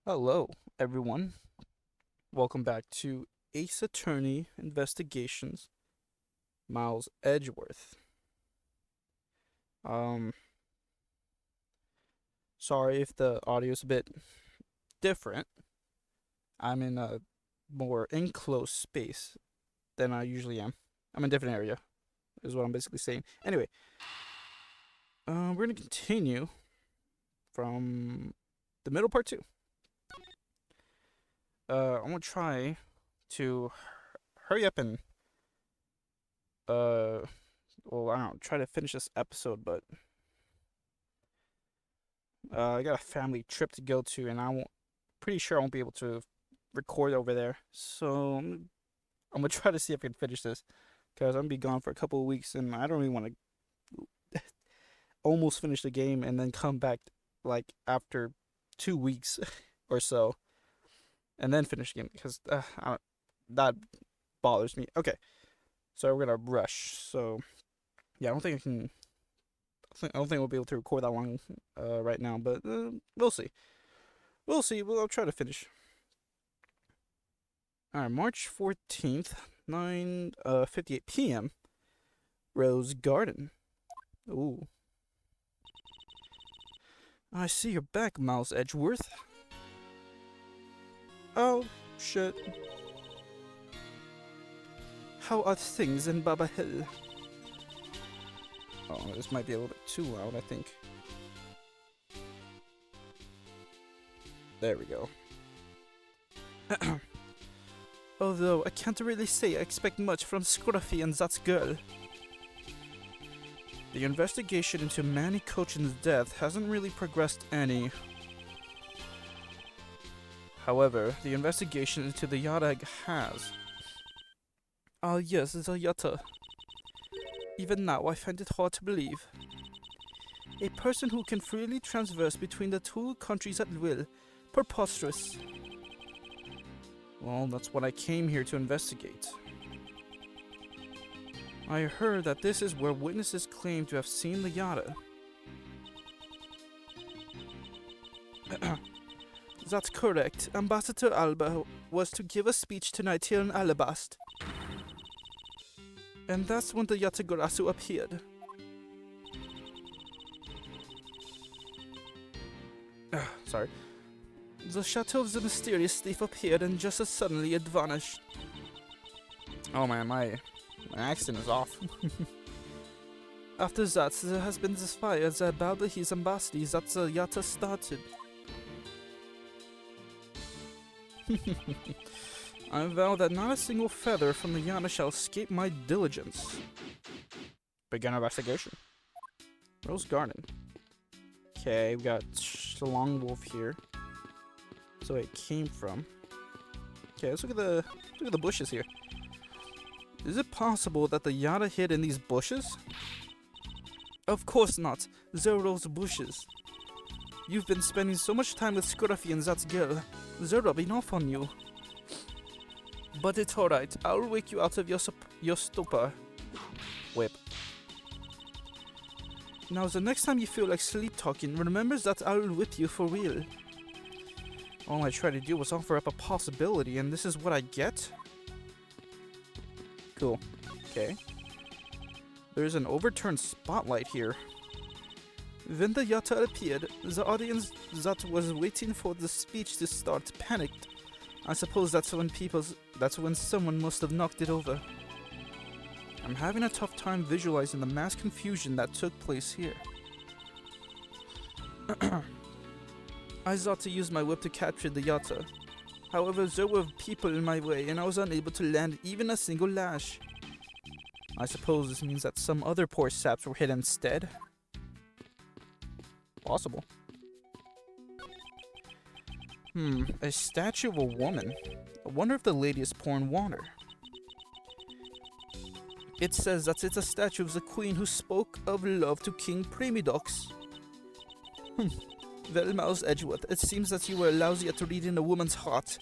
Hello, everyone. Welcome back to Ace Attorney Investigations, Miles Edgeworth. Um, Sorry if the audio's a bit different. I'm in a more enclosed space than I usually am. I'm in a different area, is what I'm basically saying. Anyway, we're gonna continue from the middle part two. I'm gonna try to hurry up and uh, I don't know, try to finish this episode, but I got a family trip to go to, and pretty sure I won't be able to record over there. So I'm gonna try to see if I can finish this, because I'm gonna be gone for a couple of weeks, and I don't really want to almost finish the game and then come back like after 2 weeks or so, and then finish the game because that bothers me. Okay, so we're gonna rush. So yeah, I don't think I can. I don't think we'll be able to record that long right now, but we'll see. We'll see. I'll try to finish. All right, March 14th, 9:58 p.m. Rose Garden. Ooh. I see you're back, Miles Edgeworth. Oh, shit. How are things in Baba Hill? Oh, this might be a little bit too loud, I think. There we go. Although, I can't really say I expect much from Scruffy and that girl. The investigation into Manny Cochin's death hasn't really progressed any. However, the investigation into the Yata has. Ah yes, the Yata. Even now, I find it hard to believe. A person who can freely transverse between the two countries at will. Preposterous. Well, that's what I came here to investigate. I heard that this is where witnesses claim to have seen the Yata. That's correct. Ambassador Alba was to give a speech tonight here in Alabast. And that's when the Yatagarasu appeared. Sorry. The shadow of the mysterious thief appeared and just as suddenly it vanished. Oh man, my accent is off. After that, there has been this fire about his ambassador that the Yata started. I vow that not a single feather from the Yana shall escape my diligence. Begin investigation. Rose Garden. Okay, we got the Long Wolf here. So it came from. Okay, let's look at the bushes here. Is it possible that the Yata hid in these bushes? Of course not. They're those bushes. You've been spending so much time with Scruffy and that girl. They're rubbing off on you. But it's alright. I'll wake you out of your stupor. Whip. Now the next time you feel like sleep talking, remember that I'll whip you for real. All I tried to do was offer up a possibility, and this is what I get? Cool. Okay. There's an overturned spotlight here. When the Yata appeared, the audience that was waiting for the speech to start panicked. I suppose that's when someone must have knocked it over. I'm having a tough time visualizing the mass confusion that took place here. I thought to use my whip to capture the Yata. However, there were people in my way and I was unable to land even a single lash. I suppose this means that some other poor saps were hit instead. Possible. A statue of a woman. I wonder if the lady is pouring water. It says that it's a statue of the queen who spoke of love to King Premidox. Well, Miles Edgeworth, it seems that you were lousy at reading a woman's heart.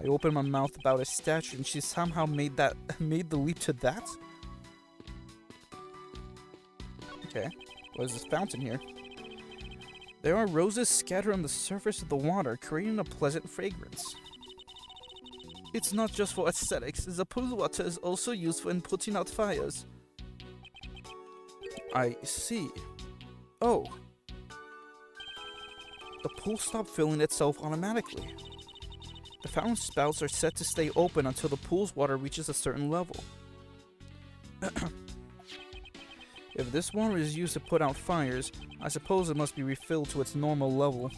I opened my mouth about a statue and she somehow made the leap to that? Okay. What is this fountain here? There are roses scattered on the surface of the water, creating a pleasant fragrance. It's not just for aesthetics, the pool water is also used in putting out fires. I see. Oh. The pool stopped filling itself automatically. The fountain spouts are set to stay open until the pool's water reaches a certain level. If this water is used to put out fires, I suppose it must be refilled to its normal level,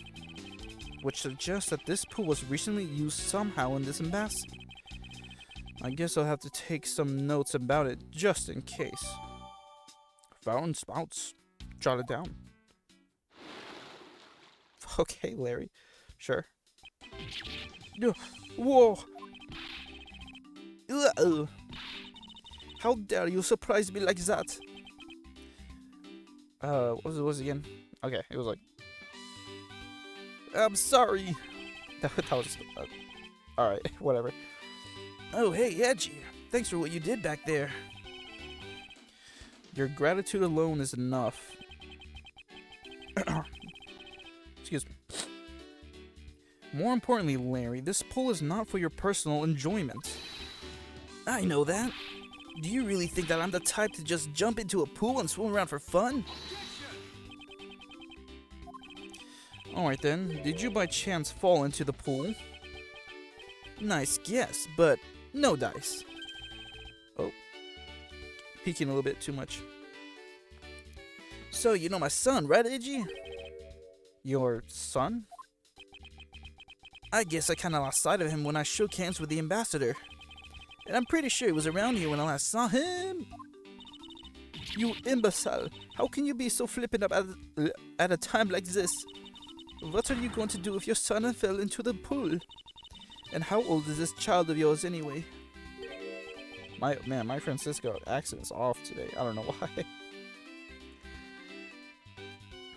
which suggests that this pool was recently used somehow in this embassy. I guess I'll have to take some notes about it just in case. Fountain spouts. Jot it down. Okay, Larry. Sure. Whoa! How dare you surprise me like that? What was it again? Okay, it was like... I'm sorry! That was... Alright, whatever. Oh, hey, Edgy. Thanks for what you did back there. Your gratitude alone is enough. Excuse me. More importantly, Larry, this pool is not for your personal enjoyment. I know that. Do you really think that I'm the type to just jump into a pool and swim around for fun? Alright then, did you by chance fall into the pool? Nice guess, but no dice. Oh. Peeking a little bit too much. So, you know my son, right, Edgy? Your son? I guess I kinda lost sight of him when I shook hands with the ambassador. And I'm pretty sure he was around here when I last saw him. You imbecile. How can you be so flippant at a time like this? What are you going to do if your son fell into the pool? And how old is this child of yours anyway? My Francisco accent's off today. I don't know why.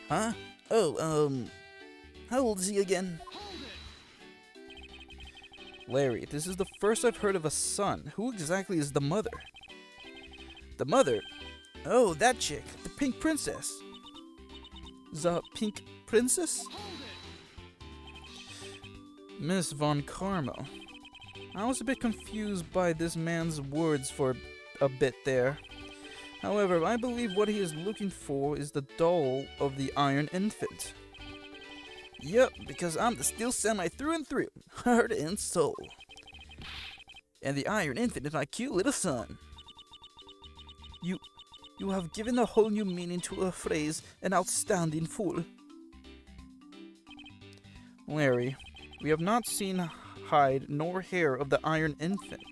Huh? Oh, how old is he again? Larry, this is the first I've heard of a son. Who exactly is the mother? The mother? Oh, that chick. The pink princess. The pink princess? Miss Von Carmel. I was a bit confused by this man's words for a bit there. However, I believe what he is looking for is the doll of the Iron Infant. Yep, because I'm the Steel Samurai through and through, heart and soul. And the Iron Infant is my cute little son. You have given a whole new meaning to a phrase, an outstanding fool. Larry, we have not seen hide nor hair of the Iron Infant,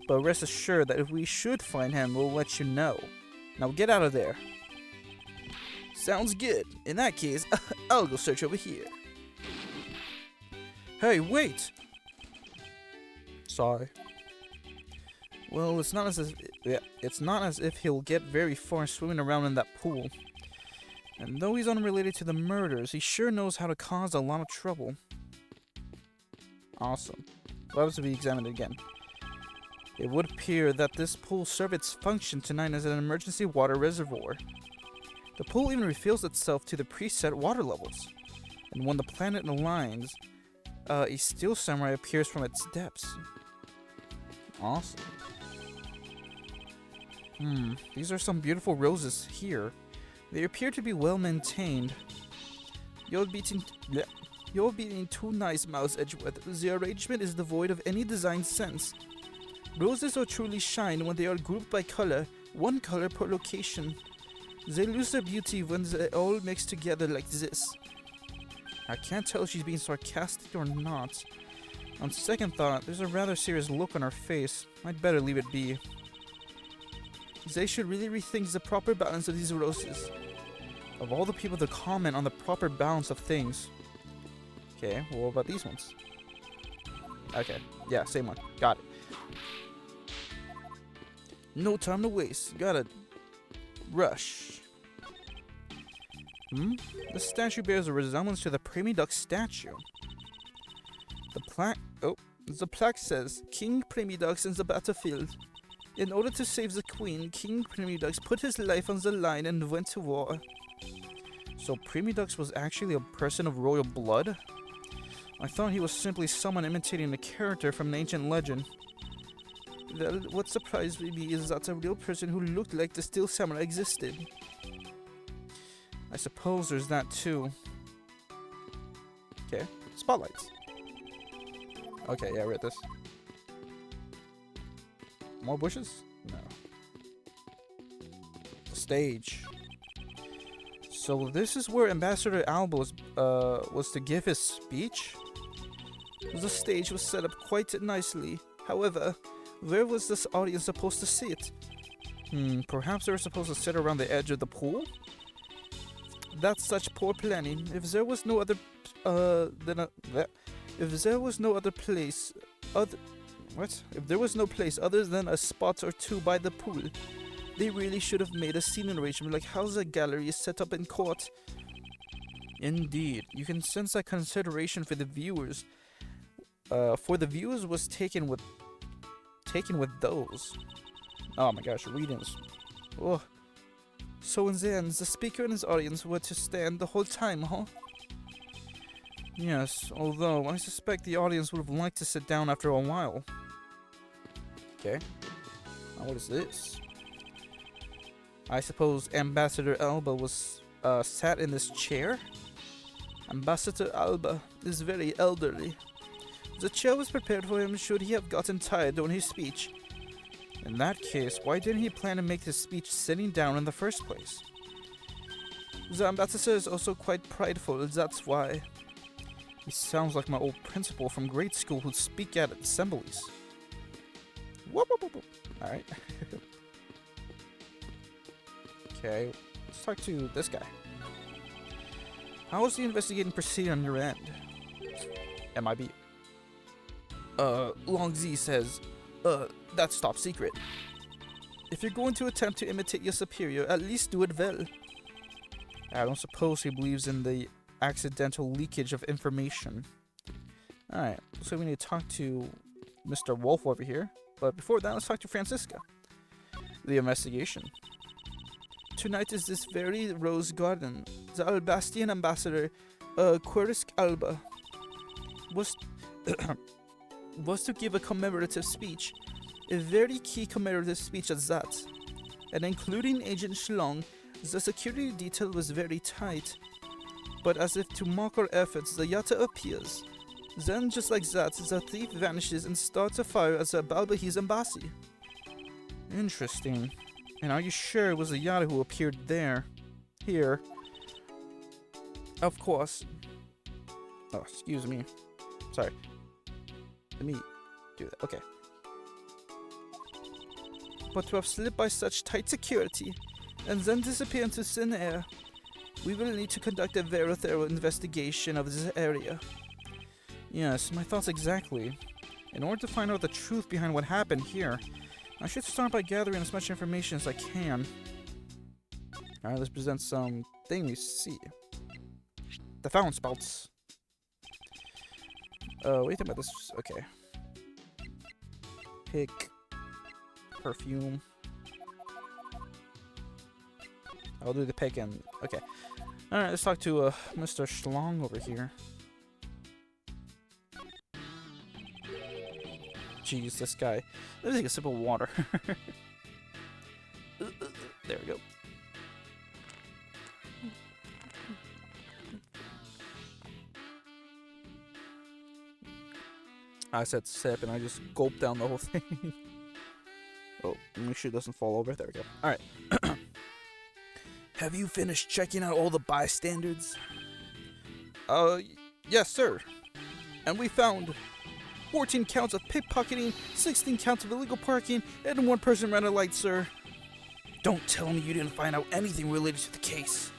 but rest assured that if we should find him, we'll let you know. Now get out of there. Sounds good. In that case, I'll go search over here. Hey, wait! Sorry. Well, it's not as if he'll get very far swimming around in that pool. And though he's unrelated to the murders, he sure knows how to cause a lot of trouble. Awesome. What happens if we examine it again? It would appear that this pool served its function tonight as an emergency water reservoir. The pool even refills itself to the preset water levels. And when the planet aligns, a Steel Samurai appears from its depths. Awesome. These are some beautiful roses here. They appear to be well maintained. You're being too nice, Mouse Edgeworth. The arrangement is devoid of any design sense. Roses are truly shine when they are grouped by color, one color per location. They lose their beauty when they all mix together like this. I can't tell if she's being sarcastic or not. On second thought, there's a rather serious look on her face. I'd better leave it be. They should really rethink the proper balance of these roses. Of all the people to comment on the proper balance of things. Okay, well, what about these ones? Okay, yeah, same one. Got it. No time to waste. Gotta rush. The statue bears a resemblance to the Prairie Duck statue. The plaque says, King Prairie Ducks in the battlefield. In order to save the queen, King Prairie Ducks put his life on the line and went to war. So Primidux was actually a person of royal blood? I thought he was simply someone imitating a character from an ancient legend. Well, what surprised me is that a real person who looked like the Steel Samurai existed. I suppose there's that too. Okay, spotlights. Okay, yeah, read this. More bushes? No. The stage. So this is where Ambassador Alba was to give his speech? The stage was set up quite nicely. However, where was this audience supposed to sit? Perhaps they were supposed to sit around the edge of the pool? That's such poor planning. If there was no other if there was no other place If there was no place other than a spot or two by the pool, they really should have made a scene arrangement like how the gallery is set up in court. Indeed, you can sense that consideration for the viewers. Was taken with those. Oh my gosh, readings. Oh. So in the end, the speaker and his audience were to stand the whole time, huh? Yes, although I suspect the audience would have liked to sit down after a while. Okay. Now what is this? I suppose Ambassador Alba was sat in this chair? Ambassador Alba is very elderly. The chair was prepared for him should he have gotten tired during his speech. In that case, why didn't he plan to make his speech sitting down in the first place? The ambassador is also quite prideful, that's why. He sounds like my old principal from grade school who'd speak at assemblies. Whoop, whoop, whoop, whoop. Alright. Okay, let's talk to this guy. How is the investigating proceeding on your end? MIB. Long Z says, that's top secret. If you're going to attempt to imitate your superior, at least do it well. I don't suppose he believes in the accidental leakage of information. Alright, so we need to talk to Mr. Wolf over here. But before that, let's talk to Francisca. The investigation. Tonight is this very rose garden. The Albastian ambassador, Quirisk Alba, was to give a commemorative speech. A very key commemorative speech at that. And including Agent Schlong, the security detail was very tight. But as if to mock our efforts, the Yatta appears. Then, just like that, the thief vanishes and starts a fire as a Balbahi's embassy. Interesting. And are you sure it was the Yatta who appeared there? Here. Of course. Oh, excuse me. Sorry. Let me do that. Okay. But to have slipped by such tight security, and then disappear into thin air, we will need to conduct a very thorough investigation of this area. Yes, my thoughts exactly. In order to find out the truth behind what happened here, I should start by gathering as much information as I can. Alright, let's present some thing we see. The fountain spouts. What do you think about this? Okay. Pick. Perfume. I'll do the pick and... Okay. Alright, let's talk to Mr. Schlong over here. Jeez, this guy. Let me take a sip of water. There we go. I said sip and I just gulped down the whole thing. Oh, make sure it doesn't fall over. There we go. Alright. Have you finished checking out all the bystanders? Yes, sir. And we found 14 counts of pickpocketing, 16 counts of illegal parking, and 1 person ran a light, sir. Don't tell me you didn't find out anything related to the case.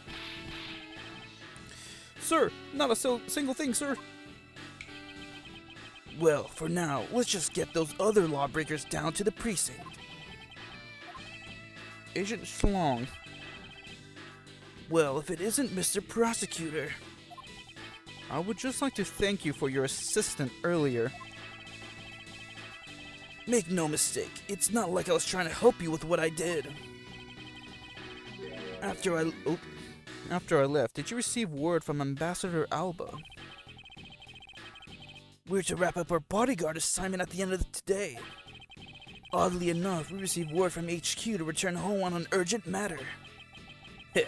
Sir, not a single thing, sir. Well, for now, let's just get those other lawbreakers down to the precinct. Agent Schlong. Well, if it isn't Mr. Prosecutor. I would just like to thank you for your assistance earlier. Make no mistake, it's not like I was trying to help you with what I did. After After I left, did you receive word from Ambassador Alba? We're to wrap up our bodyguard assignment at the end of today. Oddly enough, we received word from HQ to return home on an urgent matter. Heh,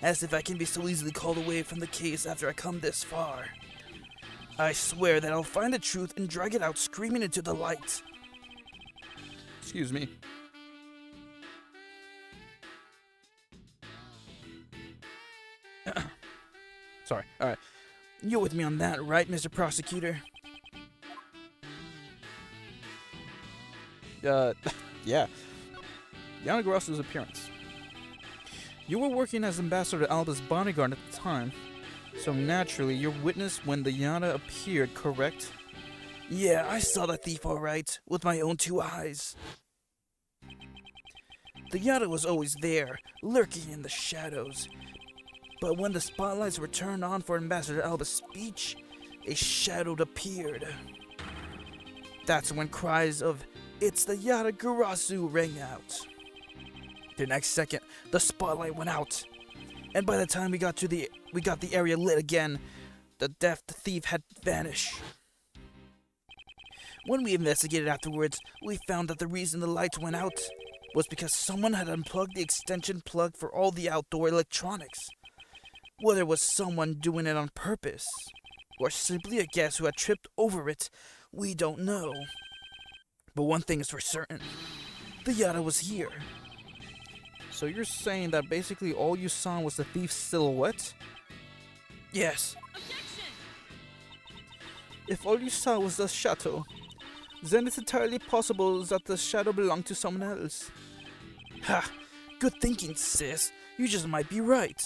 as if I can be so easily called away from the case after I come this far. I swear that I'll find the truth and drag it out screaming into the light. Excuse me. Sorry, alright. You're with me on that, right, Mr. Prosecutor? Yeah. Yana Garasu's appearance. You were working as Ambassador Alba's bodyguard at the time, so naturally you're witness when the Yana appeared, correct? Yeah, I saw the thief alright, with my own 2 eyes. The Yana was always there, lurking in the shadows. But when the spotlights were turned on for Ambassador Alba's speech, a shadow appeared. That's when cries of, "It's the Yana Garasu" rang out. The next second, the spotlight went out, and by the time we got the area lit again, the deaf thief had vanished. When we investigated afterwards, we found that the reason the lights went out was because someone had unplugged the extension plug for all the outdoor electronics. Whether it was someone doing it on purpose, or simply a guest who had tripped over it, we don't know. But one thing is for certain, the Yada was here. So you're saying that basically all you saw was the thief's silhouette? Yes. Objection! If all you saw was the shadow, then it's entirely possible that the shadow belonged to someone else. Ha! Good thinking, sis. You just might be right.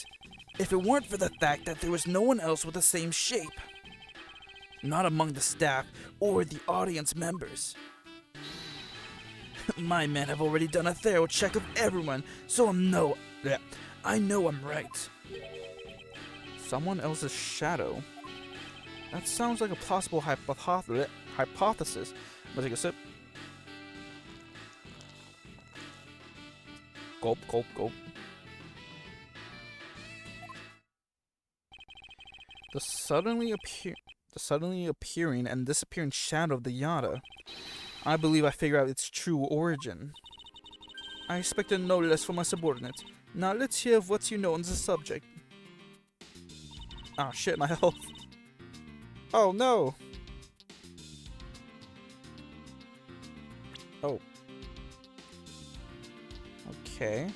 If it weren't for the fact that there was no one else with the same shape. Not among the staff or the audience members. My men have already done a thorough check of everyone, so I know I'm right. Someone else's shadow? That sounds like a plausible hypothesis. I'm gonna take a sip. Gulp, gulp, gulp. The suddenly appearing and disappearing shadow of the Yada. I believe I figure out its true origin. I expected no less from my subordinate. Now let's hear what you know on the subject. Ah, shit, my health. Oh, no! Oh. Okay.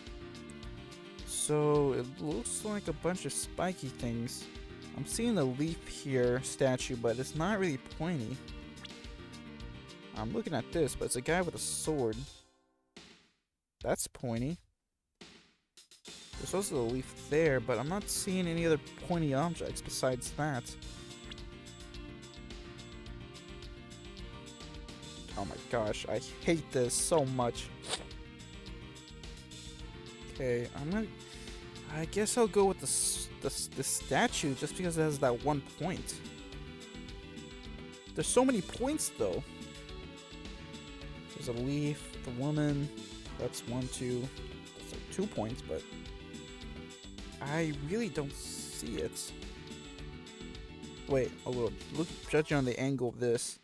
So, it looks like a bunch of spiky things. I'm seeing a leaf here statue, but it's not really pointy. I'm looking at this, but it's a guy with a sword. That's pointy. There's also a leaf there, but I'm not seeing any other pointy objects besides that. Oh my gosh, I hate this so much. Okay, I guess I'll go with the statue just because it has that one point. There's so many points though. There's a leaf, the woman. That's 1, 2. That's like 2 points, but I really don't see it. Wait, a little. Look, judging on the angle of this.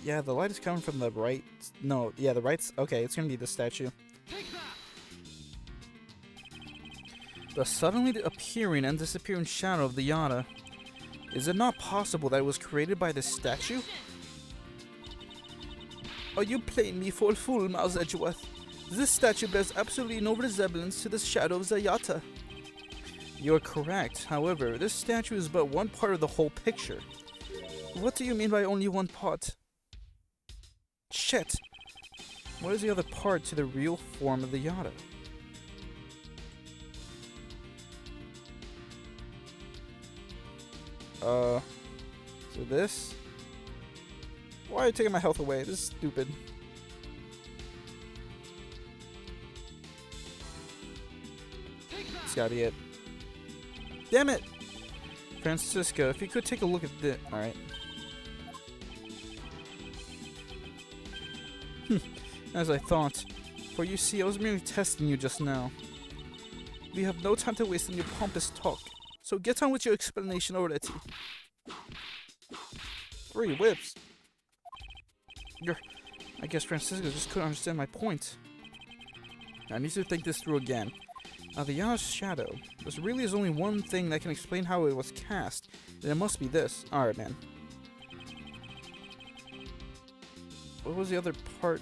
Yeah, the light is coming from the right. No, yeah, the right's okay. It's gonna be the statue. The suddenly appearing and disappearing shadow of the Yada. Is it not possible that it was created by this statue? Are you playing me for a fool, Mouse Edgeworth? This statue bears absolutely no resemblance to the shadow of Zayata. You're correct. However, this statue is but one part of the whole picture. What do you mean by only one part? Shit! What is the other part to the real form of the Yada? So this? Why are you taking my health away? This is stupid. It's gotta be it. Damn it! Francisco, if you could take a look at this. Alright. As I thought. For you see, I was merely testing you just now. We have no time to waste on your pompous talk, so get on with your explanation already. 3 whips. I guess Francisco just couldn't understand my point. I need to think this through again. The Yana's shadow. There really is only one thing that can explain how it was cast, and it must be this. Alright, man. What was the other part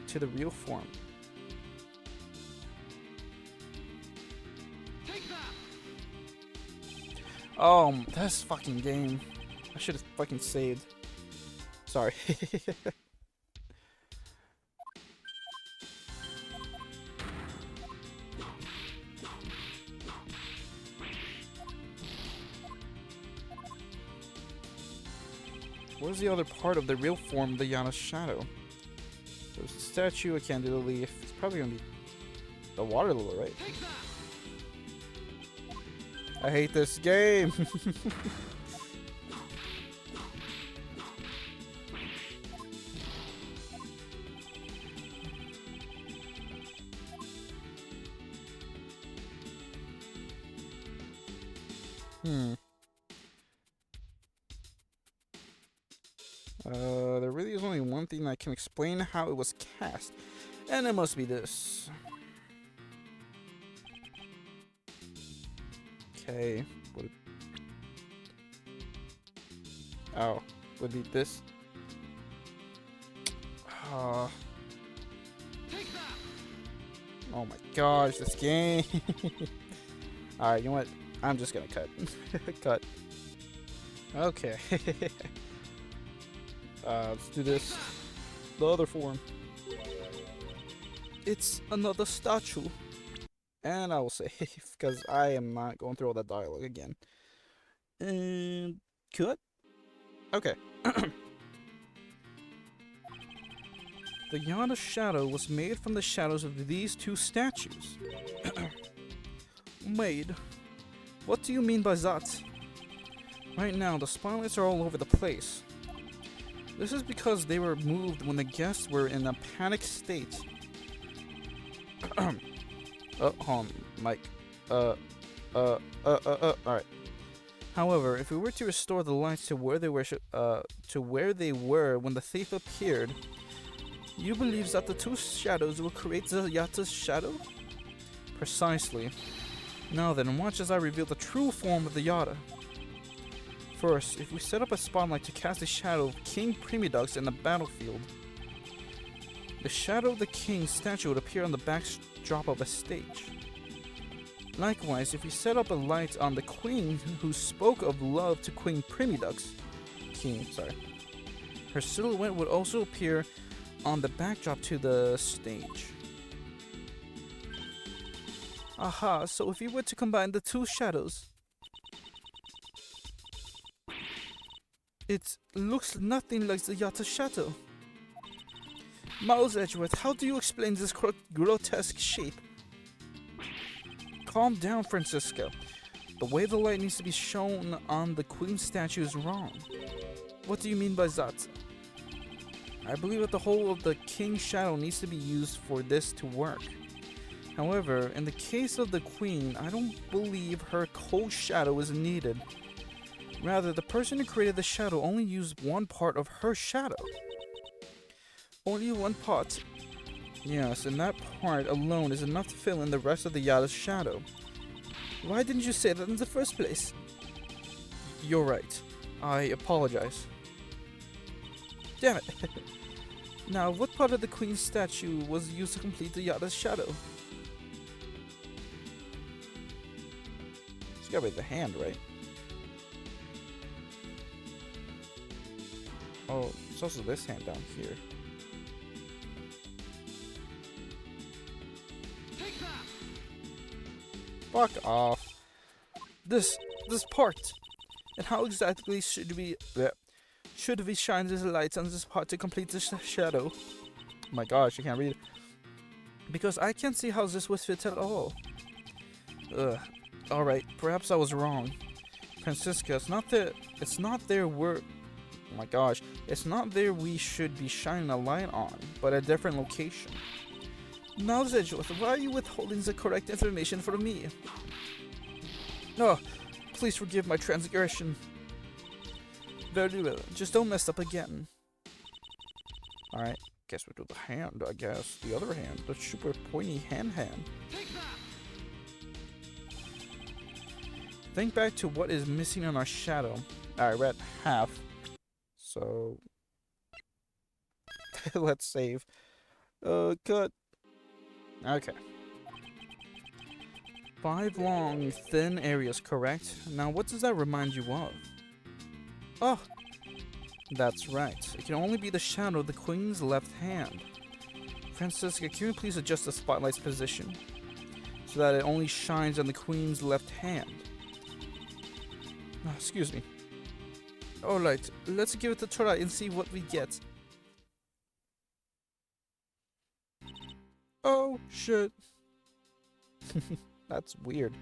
to the real form? Oh, that's fucking game. I should have fucking saved. Sorry. What is the other part of the real form of the Yana's shadow? There's the statue, I can't do the leaf. It's probably gonna be the water lily, right? I hate this game. There really is only one thing that can explain how it was cast, and it must be this. Okay. Oh, would be this. Oh my gosh, this game. Alright, you know what? I'm just gonna cut. Cut. Okay. Let's do this. The other form. It's another statue. And I will save, because I am not going through all that dialogue again. And cut. Okay. The Yana shadow was made from the shadows of these 2 statues. Made? What do you mean by that? Right now, the spotlights are all over the place. This is because they were moved when the guests were in a panic state. Oh, hold on, Mike. Alright. However, if we were to restore the lights to where they were, when the thief appeared, you believe that the 2 shadows will create the Yata's shadow? Precisely. Now then, watch as I reveal the true form of the Yata. First, if we set up a spotlight to cast the shadow of King Primidux in the battlefield, the shadow of the king's statue would appear on the backdrop of a stage. Likewise, if we set up a light on the queen who spoke of love to Queen Primidux, her silhouette would also appear on the backdrop to the stage. Aha, so if you were to combine the 2 shadows, it looks nothing like the Yata shadow. Miles Edgeworth, how do you explain this grotesque shape? Calm down, Francisco. The way the light needs to be shown on the queen statue is wrong. What do you mean by that? I believe that the whole of the king's shadow needs to be used for this to work. However, in the case of the queen, I don't believe her whole shadow is needed. Rather, the person who created the shadow only used one part of her shadow. Only one part. Yes, and that part alone is enough to fill in the rest of the Yata's shadow. Why didn't you say that in the first place? You're right. I apologize. Damn it. Now, what part of the queen's statue was used to complete the Yata's shadow? It's gotta be the hand, right? Oh, it's also this hand down here. Fuck off. This part. And how exactly should we shine these lights on this part to complete the shadow? Oh my gosh, I can't read it. Because I can't see how this would fit at all. Alright, perhaps I was wrong. Francisca, it's not their word. Oh my gosh. It's not there we should be shining a light on, but a different location. Now, Edgeworth, why are you withholding the correct information from me? Oh, please forgive my transgression. Very well, just don't mess up again. Alright, guess we'll do the hand, I guess. The other hand, the super pointy hand. Think back to what is missing in our shadow. Alright, we're at half. So... let's save. Cut. Okay. 5 long, thin areas, correct? Now, what does that remind you of? Oh! That's right. It can only be the shadow of the Queen's left hand. Francisca, can you please adjust the spotlight's position so that it only shines on the Queen's left hand? Oh, excuse me. Alright, let's give it a try and see what we get. Oh, shit. That's weird.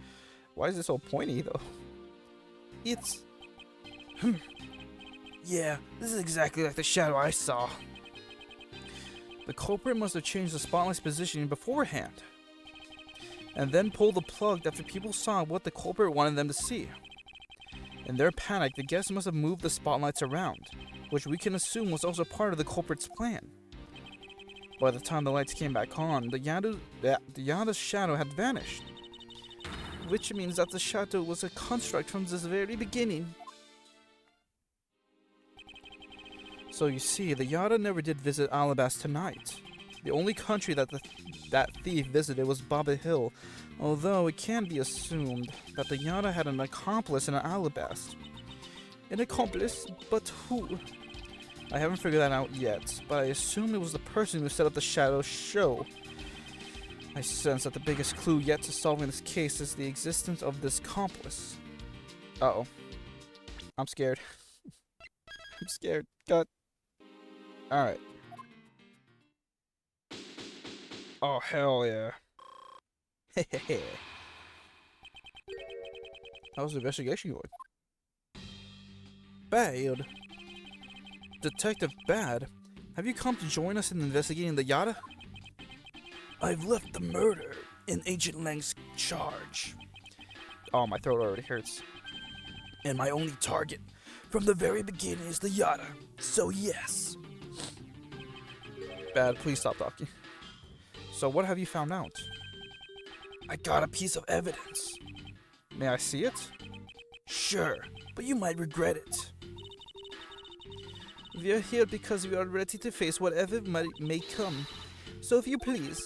Why is it so pointy, though? It's... Yeah, this is exactly like the shadow I saw. The culprit must have changed the spotlight's positioning beforehand, and then pulled the plug after people saw what the culprit wanted them to see. In their panic, the guests must have moved the spotlights around, which we can assume was also part of the culprit's plan. By the time the lights came back on, the Yada's shadow had vanished, which means that the shadow was a construct from this very beginning. So you see, the Yada never did visit Alabast tonight. The only country that that thief visited was Baba Hill, although it can be assumed that the Yada had an accomplice in Alabast. An accomplice? But who? I haven't figured that out yet, but I assume it was the person who set up the Shadow Show. I sense that the biggest clue yet to solving this case is the existence of this accomplice. Uh-oh. I'm scared. I'm scared. Cut. Alright. Oh, hell yeah. Hehehe. How's the investigation going? Bad. Detective Bad, have you come to join us in investigating the Yada? I've left the murder in Agent Lang's charge. Oh, my throat already hurts. And my only target from the very beginning is the Yada, so yes. Bad, please stop talking. So what have you found out? I got a piece of evidence. May I see it? Sure, but you might regret it. We are here because we are ready to face whatever may come. So if you please.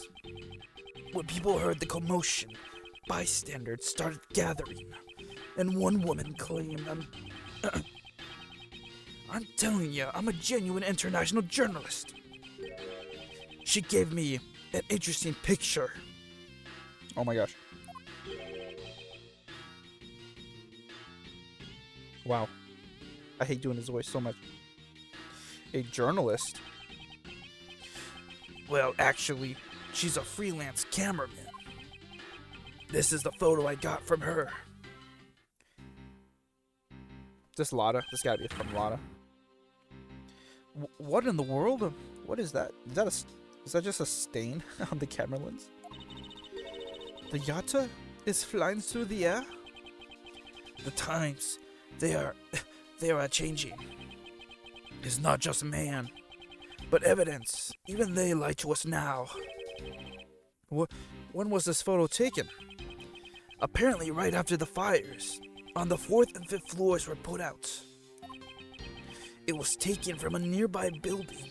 When people heard the commotion, bystanders started gathering, and one woman claimed I'm telling you, I'm a genuine international journalist. She gave me an interesting picture. Oh my gosh. Wow. I hate doing his voice so much. A journalist? Well, actually, she's a freelance cameraman. This is the photo I got from her. This Lotta. This gotta be from Lotta. What in the world? What is that? Is that just a stain on the camera lens? The Yata is flying through the air? The times, they are changing. It's not just man, but evidence. Even they lie to us now. When was this photo taken? Apparently right after the fires. On the 4th and 5th floors were put out. It was taken from a nearby building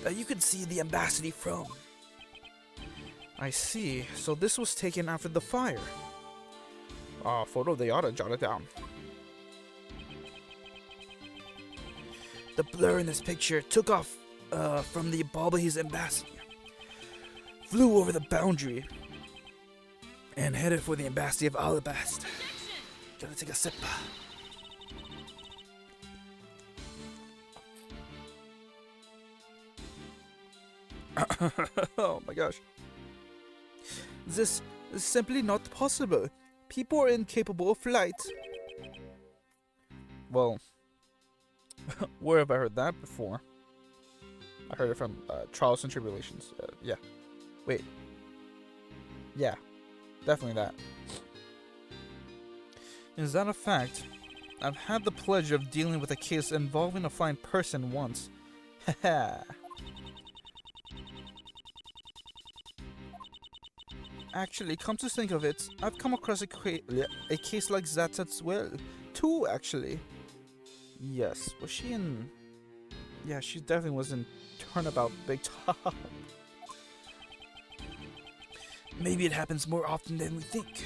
that you could see the embassy from. I see. So this was taken after the fire. Photo they ought to jot it down. The blur in this picture took off from the Balbahi's embassy, flew over the boundary, and headed for the embassy of Alabast. Gotta take a sip. Oh my gosh. This is simply not possible. People are incapable of flight. Well, Where have I heard that before? I heard it from Trials and Tribulations. Yeah. Wait. Yeah. Definitely that. Is that a fact? I've had the pleasure of dealing with a case involving a flying person once. Haha. Actually, come to think of it, I've come across a case like that as well. Two, actually. Yes. Was she in... Yeah, she definitely was in Turnabout Big Top. Maybe it happens more often than we think.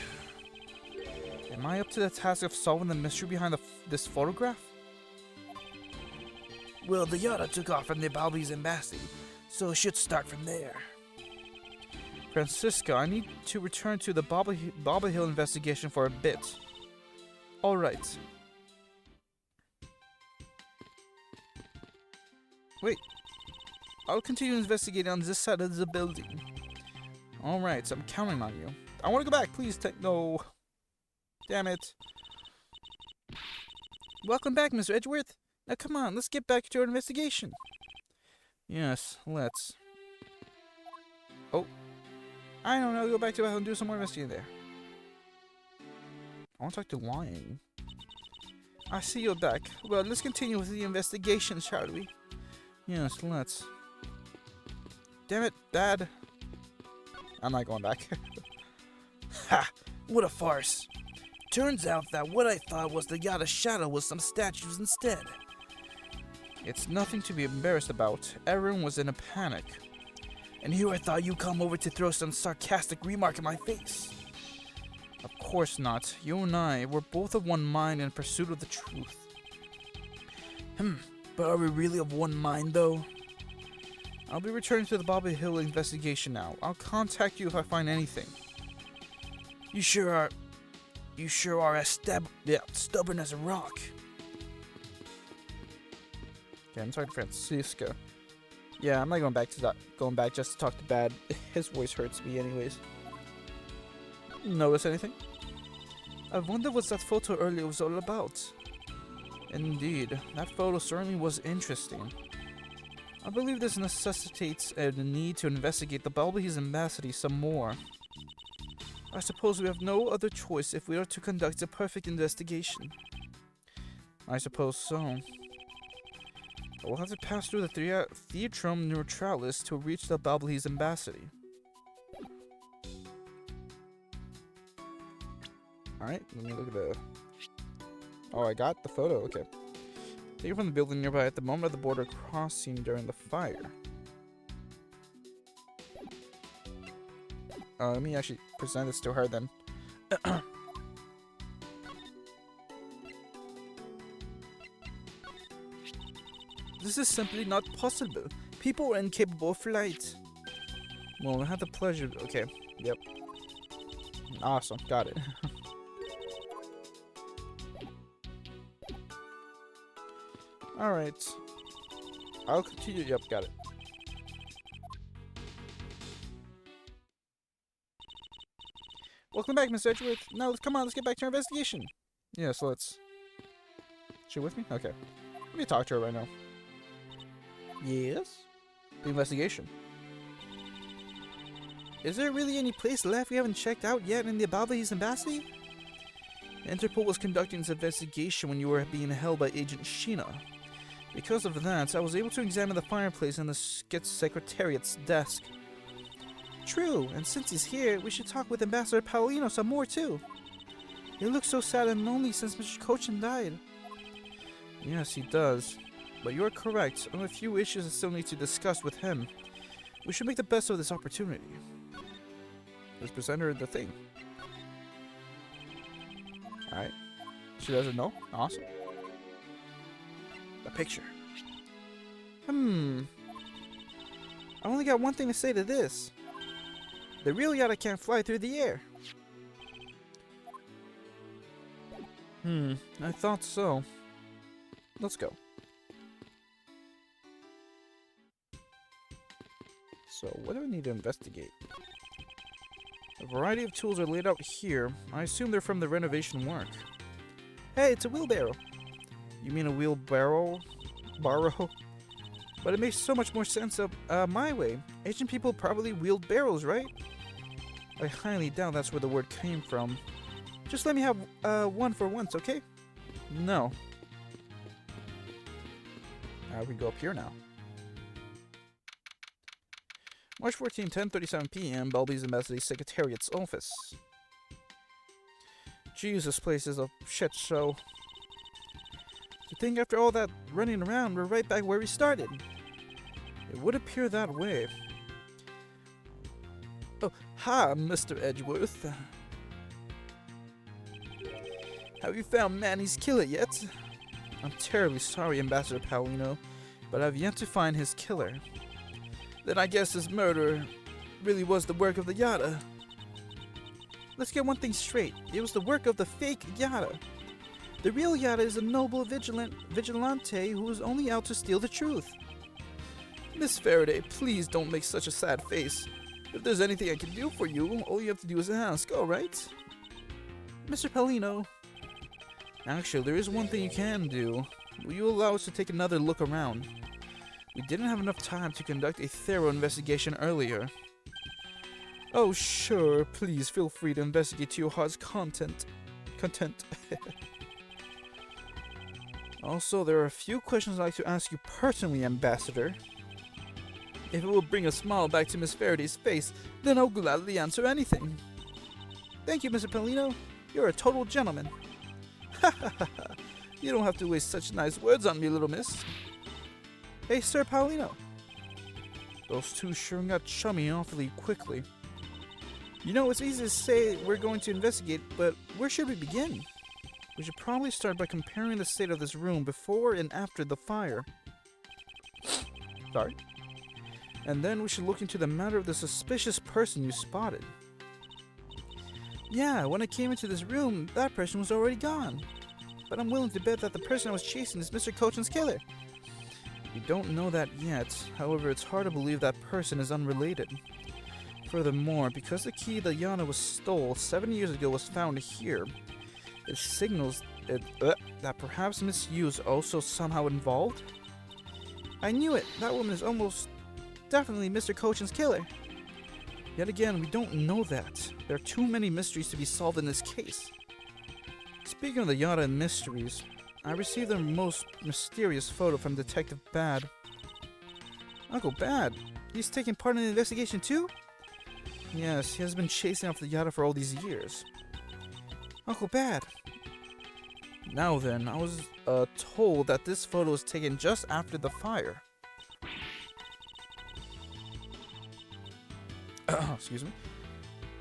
Am I up to the task of solving the mystery behind this photograph? Well, the Yada took off from the Balby's embassy, so it should start from there. Francisca, I need to return to the Baba Hill investigation for a bit. Alright. Wait. I'll continue investigating on this side of the building. Alright, I'm counting on you. I want to go back, please. No. Damn it. Welcome back, Mr. Edgeworth. Now come on, let's get back to our investigation. Yes, let's. Oh. I don't know, go back to the house and do some more investigating there. I want to talk to Lion. I see you're back. Well, let's continue with the investigation, shall we? Yes, let's. Damn it, Dad. I'm not going back. Ha! What a farce. Turns out that what I thought was the Yada Shadow was some statues instead. It's nothing to be embarrassed about. Everyone was in a panic. And here I thought you'd come over to throw some sarcastic remark in my face. Of course not. You and I were both of one mind in pursuit of the truth. But are we really of one mind, though? I'll be returning to the Bobby Hill investigation now. I'll contact you if I find anything. You sure are as stubborn as a rock. Okay, I'm sorry, Francisca. Yeah, I'm not going back to that. Going back just to talk to Bad. His voice hurts me, anyways. Notice anything? I wonder what that photo earlier was all about. Indeed, that photo certainly was interesting. I believe this necessitates a need to investigate the Balby's embassy some more. I suppose we have no other choice if we are to conduct a perfect investigation. I suppose so. We'll have to pass through the Theatrum Neutralis to reach the Balby's embassy. Alright, let me look at the... Oh, I got the photo, okay. Taken from the building nearby at the moment of the border crossing during the fire. Let me actually present this to her then. This is simply not possible. People are incapable of flight. Well, I had the pleasure. Okay, yep. Awesome, got it. Alright. I'll continue. Yep, got it. Welcome back, Mr. Edgeworth. Now, come on, let's get back to our investigation. Yeah, so let's... Is she with me? Okay. Let me talk to her right now. Yes? The investigation. Is there really any place left we haven't checked out yet in the Balby's embassy? Interpol was conducting its investigation when you were being held by Agent Sheena. Because of that, I was able to examine the fireplace and the Secretariat's desk. True, and since he's here, we should talk with Ambassador Paolino some more too. He looks so sad and lonely since Mr. Cochin died. Yes, he does. But you're correct. I have a few issues I still need to discuss with him. We should make the best of this opportunity. Let's present her the thing. Alright. She doesn't know? Awesome. The picture. I only got one thing to say to this. The real Yada can't fly through the air. I thought so. Let's go. So, what do I need to investigate? A variety of tools are laid out here. I assume they're from the renovation work. Hey, it's a wheelbarrow. You mean a wheelbarrow? borrow. But it makes so much more sense of my way. Ancient people probably wield barrels, right? I highly doubt that's where the word came from. Just let me have one for once, okay? No. We go up here now. March 14, 10:37 p.m. Belby's Embassy Secretariat's office. Jesus, this place is a shit show. To think after all that running around, we're right back where we started. It would appear that way. Oh, hi, Mr. Edgeworth. Have you found Manny's killer yet? I'm terribly sorry, Ambassador Paulino, but I've yet to find his killer. Then I guess his murder really was the work of the Yada. Let's get one thing straight. It was the work of the fake Yada. The real Yada is a noble vigilante who is only out to steal the truth. Miss Faraday, please don't make such a sad face. If there's anything I can do for you, all you have to do is ask, alright? Mr. Paulino. Actually, there is one thing you can do. Will you allow us to take another look around? We didn't have enough time to conduct a thorough investigation earlier. Oh, sure. Please feel free to investigate to your heart's content. Also, there are a few questions I'd like to ask you personally, Ambassador. If it will bring a smile back to Miss Faraday's face, then I'll gladly answer anything. Thank you, Mr. Paulino. You're a total gentleman. Ha ha ha ha. You don't have to waste such nice words on me, little miss. Hey, Sir Paulino. Those two sure got chummy awfully quickly. You know, it's easy to say we're going to investigate, but where should we begin? We should probably start by comparing the state of this room before and after the fire. Sorry. And then we should look into the matter of the suspicious person you spotted. Yeah, when I came into this room, that person was already gone. But I'm willing to bet that the person I was chasing is Mr. Cochin's killer. We don't know that yet. However, it's hard to believe that person is unrelated. Furthermore, because the key that Yana was stole 7 years ago was found here, it signals that perhaps Miss Yu is also somehow involved? I knew it! That woman is almost definitely Mr. Cochin's killer. Yet again, we don't know that. There are too many mysteries to be solved in this case. Speaking of the Yada and mysteries, I received the most mysterious photo from Detective Bad. Uncle Bad? He's taking part in the investigation too? Yes, he has been chasing after the Yada for all these years. Uncle Bad. Now then, I was told that this photo was taken just after the fire. Excuse me.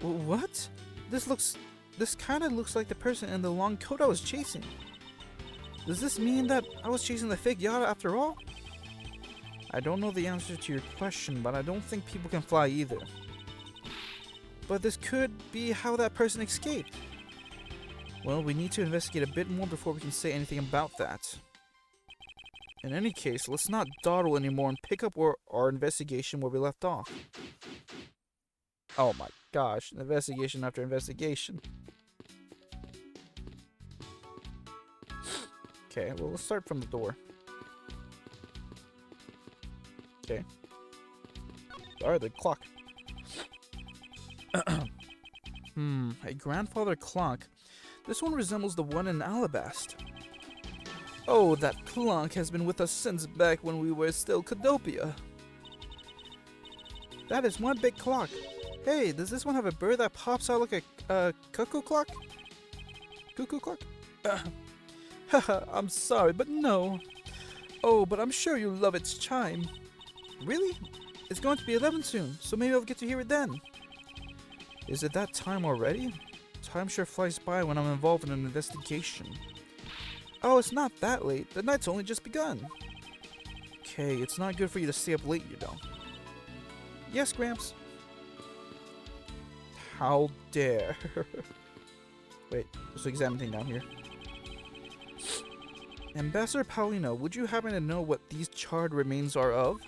What? This kind of looks like the person in the long coat I was chasing. Does this mean that I was chasing the fake Yada after all? I don't know the answer to your question, but I don't think people can fly either. But this could be how that person escaped. Well, we need to investigate a bit more before we can say anything about that. In any case, let's not dawdle anymore and pick up our investigation where we left off. Oh my gosh, investigation after investigation. Okay, well, let's start from the door. Okay. Sorry, the clock. A grandfather clock. This one resembles the one in Alabast. Oh, that clock has been with us since back when we were still Cadopia. That is one big clock. Hey, does this one have a bird that pops out like a cuckoo clock? Cuckoo clock? Haha, I'm sorry, but no. Oh, but I'm sure you love its chime. Really? It's going to be 11 soon, so maybe I'll get to hear it then. Is it that time already? Time sure flies by when I'm involved in an investigation. Oh, it's not that late. The night's only just begun. Okay, it's not good for you to stay up late, you know. Yes, Gramps. How dare. Wait, there's an exam thing down here. Ambassador Paulino, would you happen to know what these charred remains are of?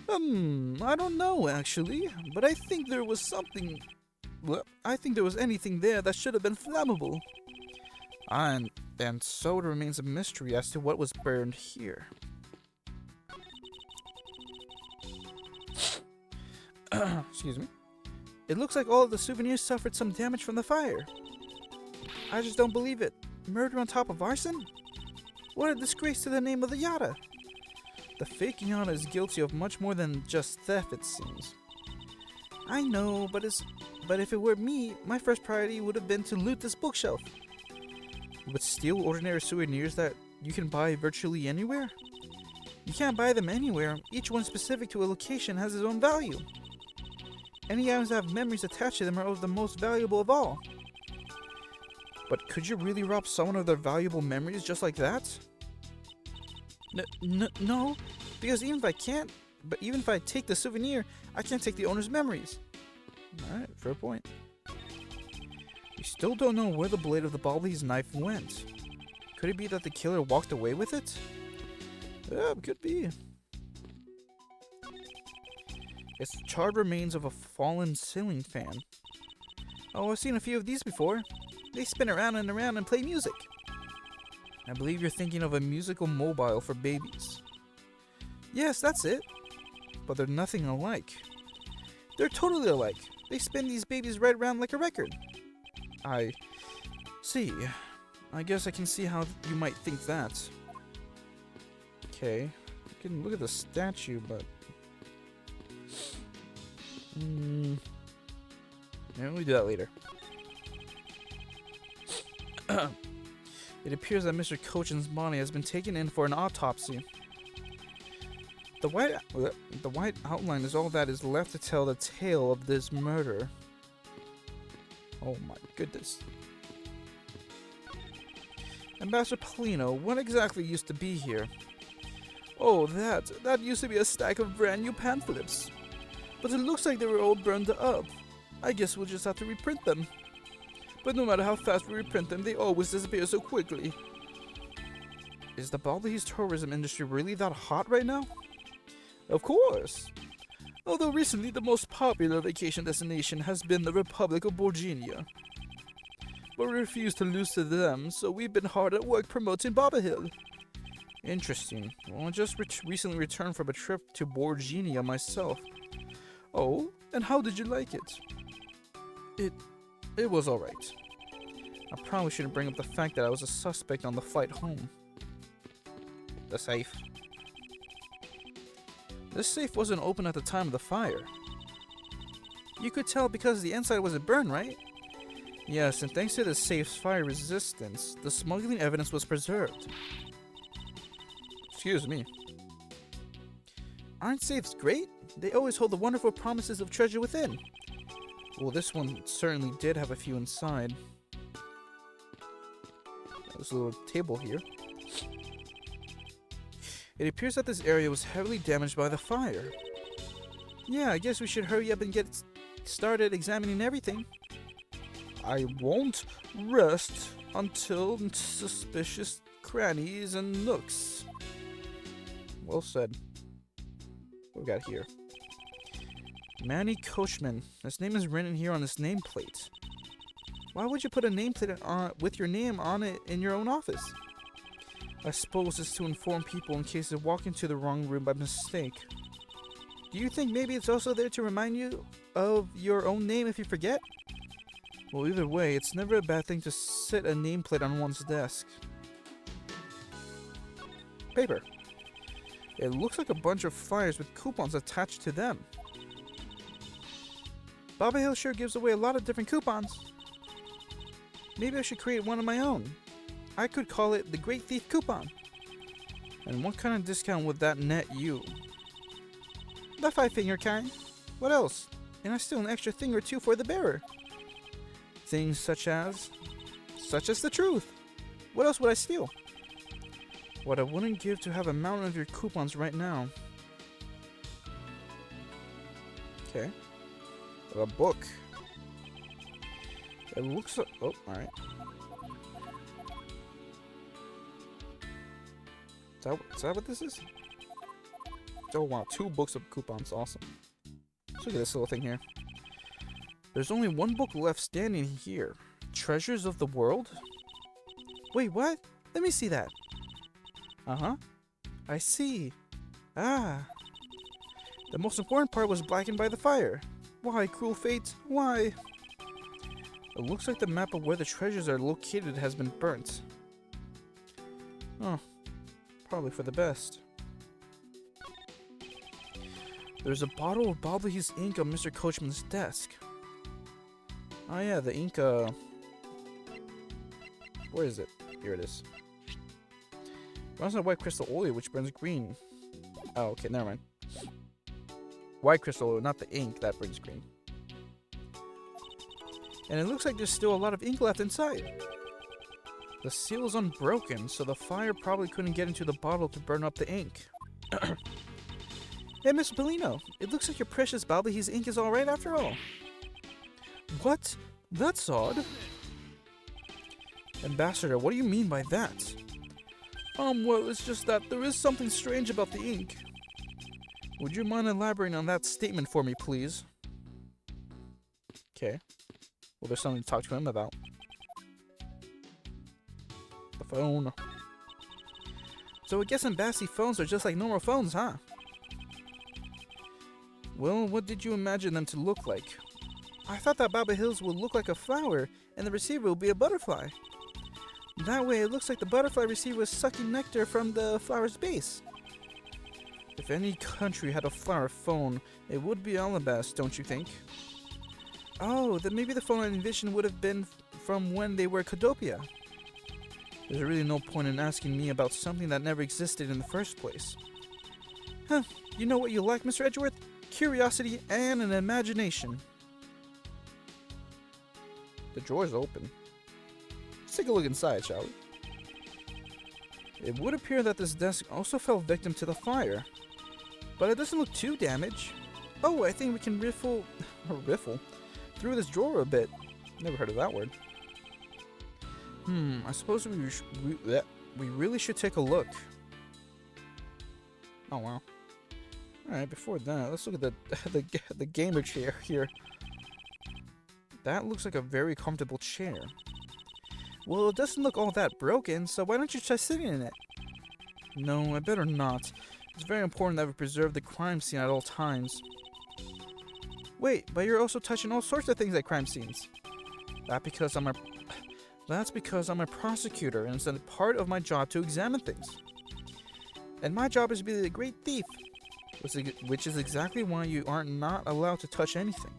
I don't know actually, but I think there was something. Well, I think there was anything there that should have been flammable. And so it remains a mystery as to what was burned here. Excuse me. It looks like all of the souvenirs suffered some damage from the fire. I just don't believe it. Murder on top of arson? What a disgrace to the name of the Yada. The fake Yada is guilty of much more than just theft, it seems. I know, but if it were me, my first priority would have been to loot this bookshelf. But steal ordinary souvenirs that you can buy virtually anywhere? You can't buy them anywhere. Each one specific to a location has its own value. Any items that have memories attached to them are the most valuable of all. But could you really rob someone of their valuable memories just like that? No, because even if I take the souvenir, I can't take the owner's memories. Alright, fair point. We still don't know where the blade of the Bobbly's knife went. Could it be that the killer walked away with it? Yeah, could be. It's the charred remains of a fallen ceiling fan. Oh, I've seen a few of these before. They spin around and around and play music. I believe you're thinking of a musical mobile for babies. Yes, that's it. But they're nothing alike. They're totally alike. They spin these babies right around like a record. I see. I guess I can see how you might think that. Okay. You can look at the statue, but... Yeah, we'll do that later. It appears that Mr. Cochin's body has been taken in for an autopsy. The white outline is all that is left to tell the tale of this murder. Oh my goodness. Ambassador Polino, what exactly used to be here? Oh, that used to be a stack of brand new pamphlets. But it looks like they were all burned up. I guess we'll just have to reprint them. But no matter how fast we reprint them, they always disappear so quickly. Is the Baldese tourism industry really that hot right now? Of course. Although recently the most popular vacation destination has been the Republic of Borginia. But we refuse to lose to them, so we've been hard at work promoting Baba Hill. Interesting. Well, I just recently returned from a trip to Borginia myself. Oh, and how did you like it? It was alright. I probably shouldn't bring up the fact that I was a suspect on the flight home. The safe. This safe wasn't open at the time of the fire. You could tell because the inside wasn't burned, right? Yes, and thanks to the safe's fire resistance, the smuggling evidence was preserved. Excuse me. Aren't safes great? They always hold the wonderful promises of treasure within. Well, this one certainly did have a few inside. There's a little table here. It appears that this area was heavily damaged by the fire. Yeah, I guess we should hurry up and get started examining everything. I won't rest until suspicious crannies and nooks. Well said. What we got here? Manny Coachman. This name is written here on this nameplate. Why would you put a nameplate with your name on it in your own office? I suppose it's to inform people in case they walk into the wrong room by mistake. Do you think maybe it's also there to remind you of your own name if you forget? Well, either way, it's never a bad thing to sit a nameplate on one's desk. Paper. It looks like a bunch of flyers with coupons attached to them. Baba Hill sure gives away a lot of different coupons. Maybe I should create one of my own. I could call it the Great Thief Coupon. And what kind of discount would that net you? The 5-finger kind. What else? And I steal an extra thing or two for the bearer. Things such as the truth. What else would I steal? What I wouldn't give to have a mountain of your coupons right now. Okay. A book. It looks like... Oh, alright. Is that what this is? Oh wow, 2 books of coupons. Awesome. Let's look at this little thing here. There's only one book left standing here. Treasures of the World? Wait, what? Let me see that. Uh-huh. I see. Ah. The most important part was blackened by the fire. Why, cruel fate? Why? It looks like the map of where the treasures are located has been burnt. Oh. Probably for the best. There's a bottle of Bobbly's ink on Mr. Coachman's desk. Oh yeah, the ink, where is it? Here it is. Runs on white crystal oil, which burns green. Oh, okay, never mind. White crystal oil, not the ink that burns green. And it looks like there's still a lot of ink left inside. The seal is unbroken, so the fire probably couldn't get into the bottle to burn up the ink. Hey, Mr. Polino, it looks like your precious Bobbly's ink is alright after all. What? That's odd. Ambassador, what do you mean by that? Well, it's just that there is something strange about the ink. Would you mind elaborating on that statement for me, please? Okay. Well, there's something to talk to him about. The phone. So I guess Embassy phones are just like normal phones, huh? Well, what did you imagine them to look like? I thought that Baba Hills would look like a flower, and the receiver would be a butterfly. That way, it looks like the butterfly receiver is sucking nectar from the flower's base. If any country had a flower phone, it would be Alabast, don't you think? Oh, then maybe the phone I envisioned would have been from when they were Codopia. There's really no point in asking me about something that never existed in the first place. Huh, you know what you like, Mr. Edgeworth? Curiosity and an imagination. The drawer's open. Let's take a look inside, shall we? It would appear that this desk also fell victim to the fire. But it doesn't look too damaged. Oh, I think we can riffle through this drawer a bit. Never heard of that word. I suppose we really should take a look. Oh wow. Alright, before that, let's look at the gamer chair here. That looks like a very comfortable chair. Well, it doesn't look all that broken, so why don't you try sitting in it? No, I better not. It's very important that we preserve the crime scene at all times. Wait, but you're also touching all sorts of things at crime scenes. That's because I'm a prosecutor, and it's a part of my job to examine things. And my job is to be the great thief, which is exactly why you are not allowed to touch anything.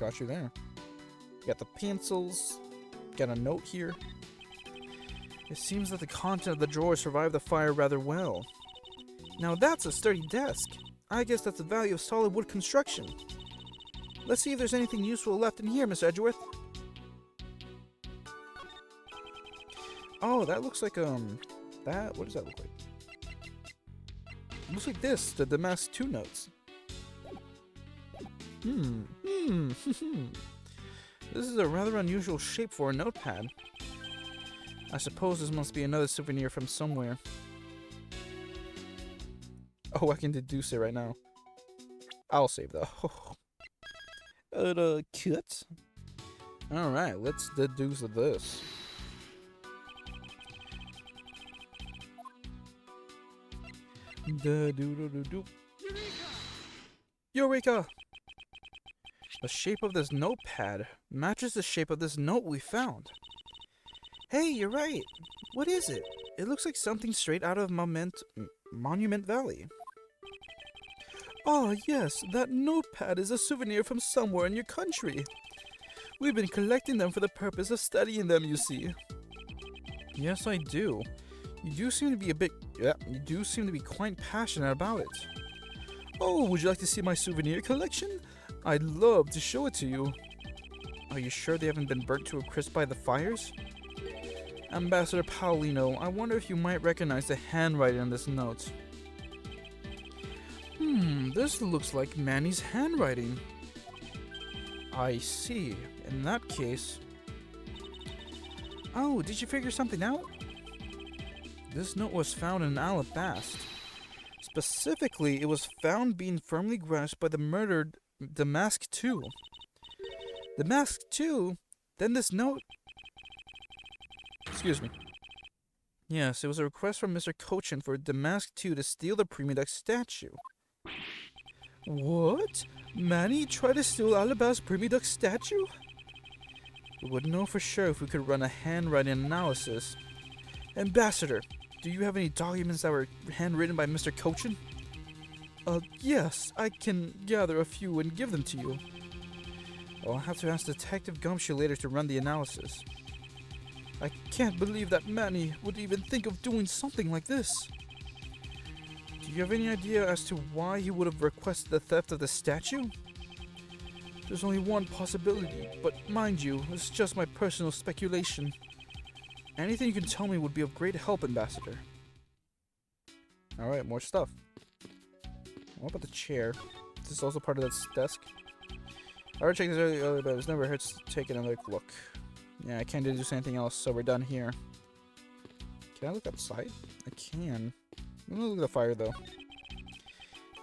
Got you there. Got the pencils. Got a note here. It seems that the content of the drawer survived the fire rather well. Now that's a sturdy desk. I guess that's the value of solid wood construction. Let's see if there's anything useful left in here, Miss Edgeworth. Oh, that looks like, what does that look like? It looks like this, the Damask 2 notes. This is a rather unusual shape for a notepad. I suppose this must be another souvenir from somewhere. Oh, I can deduce it right now. I'll save though. Cut. Alright, let's deduce this. Eureka! The shape of this notepad matches the shape of this note we found. Hey, you're right. What is it? It looks like something straight out of Monument Valley. Ah, yes, that notepad is a souvenir from somewhere in your country. We've been collecting them for the purpose of studying them, you see. Yes, I do. You do seem to be quite passionate about it. Oh, would you like to see my souvenir collection? I'd love to show it to you. Are you sure they haven't been burnt to a crisp by the fires? Ambassador Paulino, I wonder if you might recognize the handwriting on this note. This looks like Manny's handwriting. I see. In that case... Oh, did you figure something out? This note was found in Alabast. Specifically, it was found being firmly grasped by the murdered Damask 2. Damask 2? Then this note... Excuse me. Yes, it was a request from Mr. Cochin for Damask 2 to steal the Premiduck statue. What? Manny tried to steal Alabast's Premiduck statue? We would know for sure if we could run a handwriting analysis. Ambassador, do you have any documents that were handwritten by Mr. Cochin? Yes, I can gather a few and give them to you. I'll have to ask Detective Gumshoe later to run the analysis. I can't believe that Manny would even think of doing something like this. Do you have any idea as to why he would have requested the theft of the statue? There's only one possibility, but mind you, it's just my personal speculation. Anything you can tell me would be of great help, Ambassador. Alright, more stuff. What about the chair? Is this also part of that desk? I already checked this earlier, but it never hurts to take another look. Yeah, I can't do anything else, so we're done here. Can I look outside? I can. I'm gonna look at the fire, though.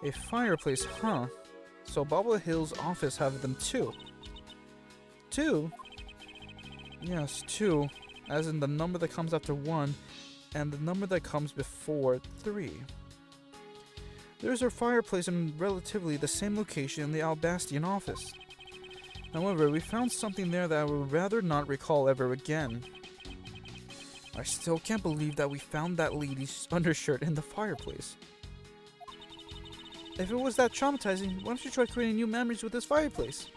A fireplace, huh? So Bobble Hill's office have them too. 2? Yes, 2. As in the number that comes after 1, and the number that comes before 3. There's a fireplace in relatively the same location in the Albastian office. However, we found something there that I would rather not recall ever again. I still can't believe that we found that lady's undershirt in the fireplace. If it was that traumatizing, why don't you try creating new memories with this fireplace?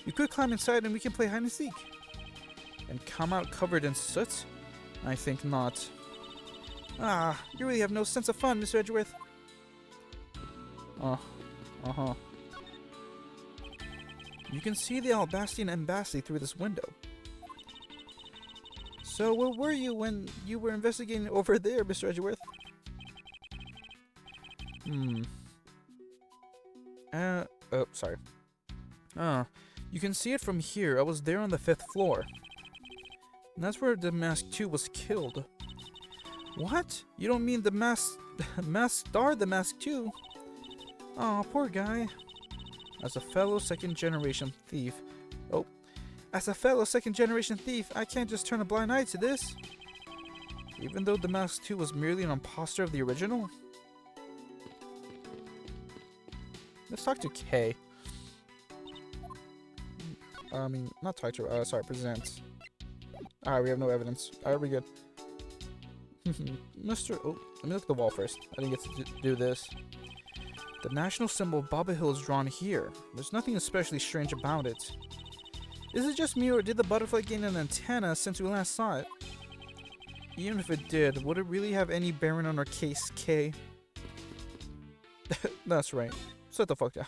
You could climb inside and we can play hide and seek. And come out covered in soot? I think not. Ah, you really have no sense of fun, Mr. Edgeworth. Uh-huh. You can see the Albastian embassy through this window. So where were you when you were investigating over there, Mr. Edgeworth? Oh, sorry. You can see it from here. I was there on the 5th floor. And that's where Damask 2 was killed. What? You don't mean the Masked Star Damask 2? Aw, poor guy. As a fellow second-generation thief... Oh. As a fellow second-generation thief, I can't just turn a blind eye to this. Even though Damask 2 was merely an imposter of the original? Let's talk to Kay. I mean, not talk to sorry, present. Alright, we have no evidence. Alright, we're good. Mr. Oh, let me look at the wall first. I didn't get to do this. The national symbol of Baba Hill is drawn here. There's nothing especially strange about it. Is it just me, or did the butterfly gain an antenna since we last saw it? Even if it did, would it really have any bearing on our case, K? That's right. Shut the fuck down.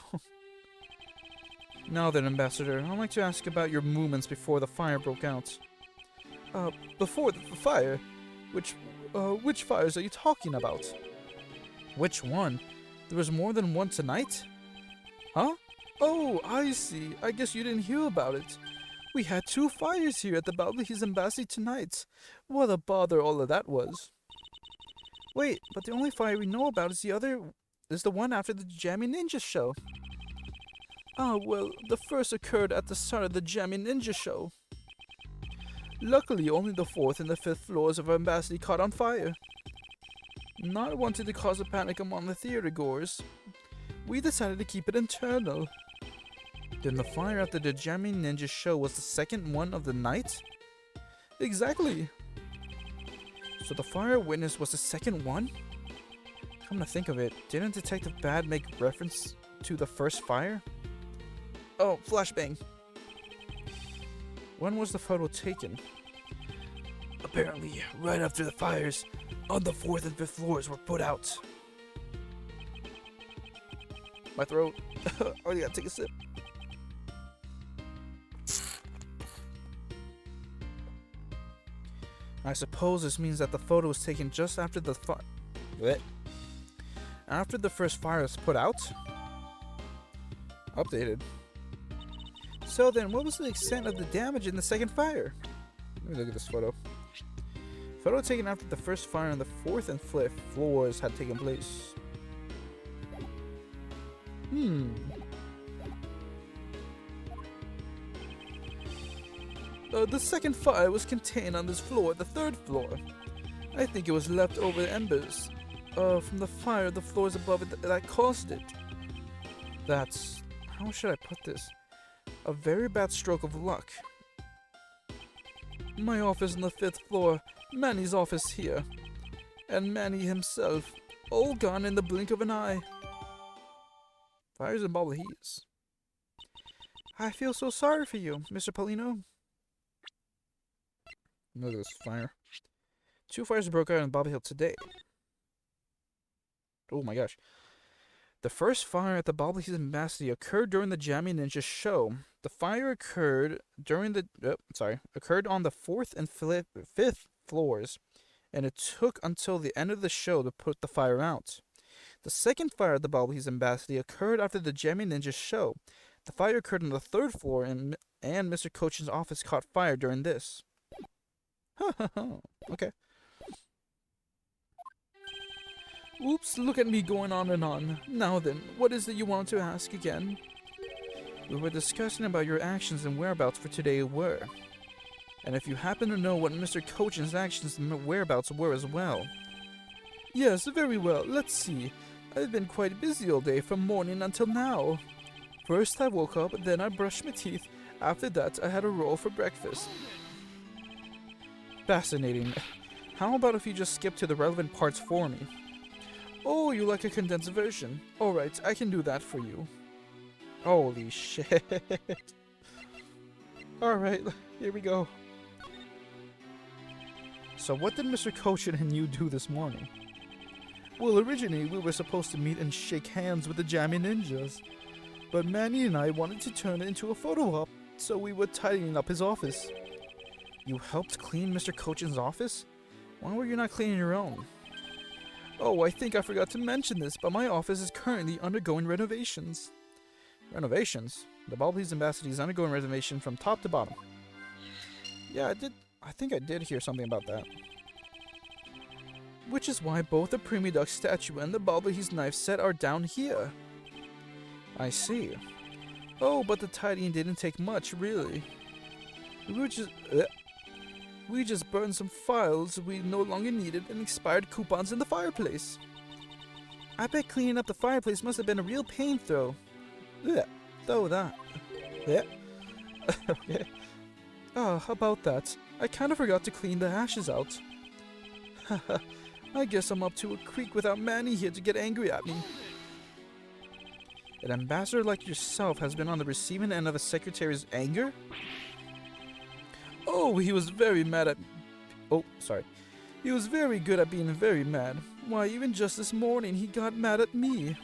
Now then, Ambassador, I'd like to ask about your movements before the fire broke out. Before the fire? Which fires are you talking about? Which one? There was more than one tonight? Huh? Oh, I see. I guess you didn't hear about it. We had 2 fires here at the Balbahis Embassy tonight. What a bother all of that was. Wait, but the only fire we know about is the one after the Jammy Ninja show. Ah, well, the first occurred at the start of the Jammy Ninja show. Luckily, only the 4th and the 5th floors of our embassy caught on fire. Not wanting to cause a panic among the theater goers, we decided to keep it internal. Then the fire after the Jammy Ninja show was the second one of the night? Exactly. So the fire witness was the second one? Come to think of it, didn't Detective Bad make reference to the first fire? Oh, flashbang. When was the photo taken? Apparently, right after the fires on the 4th and 5th floors were put out. My throat. Already gotta take a sip. I suppose this means that the photo was taken just after the after the first fire was put out? Updated. So then, what was the extent of the damage in the second fire? Let me look at this photo. Photo taken after the first fire on the 4th and 5th floors had taken place. The second fire was contained on this floor, the third floor. I think it was left over embers from the fire the floors above it that caused it. That's, how should I put this? A very bad stroke of luck. My office on the 5th floor, Manny's office here, and Manny himself, all gone in the blink of an eye. Fires and bubble heats. I feel so sorry for you, Mr. Paulino. Look at this fire. 2 fires broke out in Bobby Hill today. Oh my gosh. The first fire at the Bobble Heath Embassy occurred during the Jammy Ninja show. The fire occurred during the occurred on the 4th and 5th floors, and it took until the end of the show to put the fire out. The second fire at the Bobble Heath Embassy occurred after the Jammy Ninja show. The fire occurred on the 3rd floor, and Mr. Cochin's office caught fire during this. Okay. Oops, look at me going on and on. Now then, what is it you want to ask again? We were discussing about your actions and whereabouts for today were. And if you happen to know what Mr. Cochin's actions and whereabouts were as well. Yes, very well. Let's see. I've been quite busy all day from morning until now. First I woke up, then I brushed my teeth. After that, I had a roll for breakfast. Fascinating. How about if you just skip to the relevant parts for me? Oh, you like a condensed version? Alright, I can do that for you. Holy shit. Alright, here we go. So what did Mr. Cochin and you do this morning? Well, originally we were supposed to meet and shake hands with the Jammy Ninjas. But Manny and I wanted to turn it into a photo op, so we were tidying up his office. You helped clean Mr. Cochin's office? Why were you not cleaning your own? Oh, I think I forgot to mention this, but my office is currently undergoing renovations. Renovations? The Balby's Embassy is undergoing renovation from top to bottom. Yeah, I think I did hear something about that. Which is why both the Primy Duck statue and the Balby's knife set are down here. I see. Oh, but the tidying didn't take much, really. We just burned some files we no longer needed and expired coupons in the fireplace. I bet cleaning up the fireplace must have been a real pain, though. Yeah, though that. Yeah. Okay. Ah, about that. I kinda forgot to clean the ashes out. Haha, I guess I'm up to a creek without Manny here to get angry at me. An ambassador like yourself has been on the receiving end of a secretary's anger? Oh, he was very mad at... Oh, sorry. He was very good at being very mad. Why, even just this morning, he got mad at me.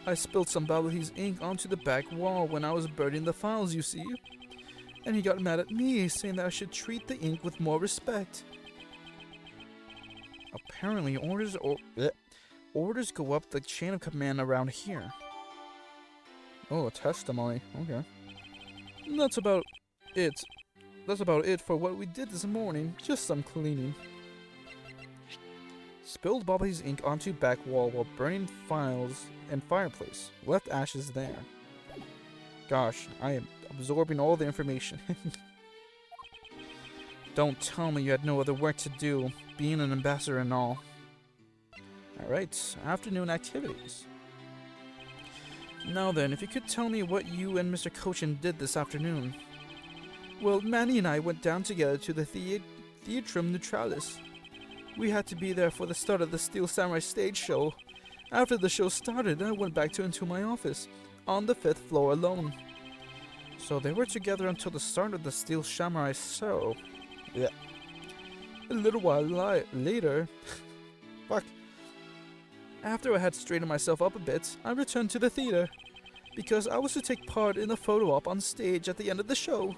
I spilled some Babahi's ink onto the back wall when I was burning the files, you see. And he got mad at me, saying that I should treat the ink with more respect. Apparently, orders go up the chain of command around here. Oh, a testimony. Okay. That's about it. That's about it for what we did this morning. Just some cleaning. Spilled Bobby's ink onto back wall while burning files and fireplace. Left ashes there. Gosh, I am absorbing all the information. Don't tell me you had no other work to do, being an ambassador and all. Alright, afternoon activities. Now then, if you could tell me what you and Mr. Cochin did this afternoon. Well, Manny and I went down together to the Theatrum Neutralis. We had to be there for the start of the Steel Samurai stage show. After the show started, I went back into my office, on the 5th floor alone. So they were together until the start of the Steel Samurai show. Yeah. A little while later... Fuck. After I had straightened myself up a bit, I returned to the theater, because I was to take part in a photo op on stage at the end of the show.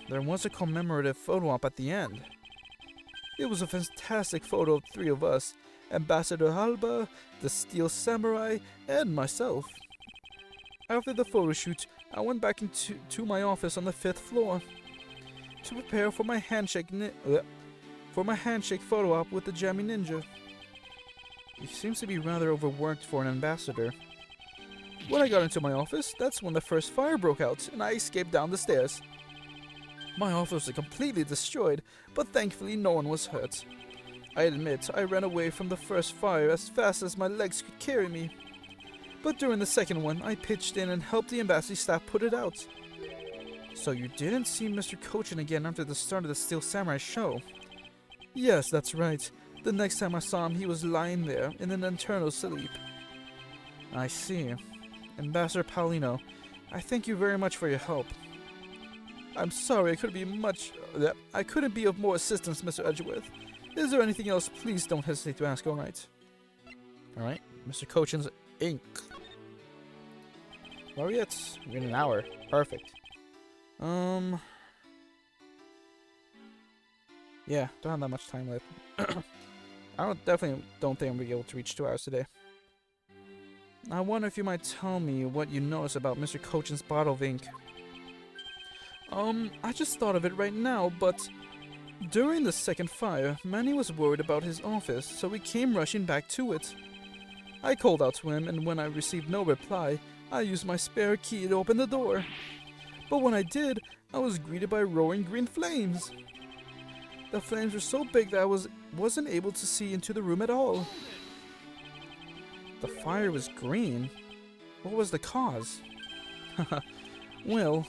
There was a commemorative photo op at the end. It was a fantastic photo of 3 of us, Ambassador Halba, the Steel Samurai, and myself. After the photo shoot, I went back to my office on the 5th floor to prepare for my handshake photo op with the Jammy Ninja. He seems to be rather overworked for an ambassador. When I got into my office, that's when the first fire broke out, and I escaped down the stairs. My office was completely destroyed, but thankfully no one was hurt. I admit I ran away from the first fire as fast as my legs could carry me. But during the second one, I pitched in and helped the embassy staff put it out. So you didn't see Mr. Cochin again after the start of the Steel Samurai show? Yes, that's right. The next time I saw him, he was lying there in an eternal sleep. I see. Ambassador Paulino, I thank you very much for your help. I'm sorry I couldn't be of more assistance, Mr. Edgeworth. Is there anything else? Please don't hesitate to ask, alright? Alright, Mr. Cochin's ink. Laureates, we're in an hour. Perfect. Yeah, don't have that much time left. I definitely don't think I'm gonna be able to reach 2 hours today. I wonder if you might tell me what you notice about Mr. Cochin's bottle of ink. I just thought of it right now, but during the second fire, Manny was worried about his office, so he came rushing back to it. I called out to him, and when I received no reply, I used my spare key to open the door. But when I did, I was greeted by roaring green flames. The flames were so big that I wasn't able to see into the room at all. The fire was green? What was the cause? Well,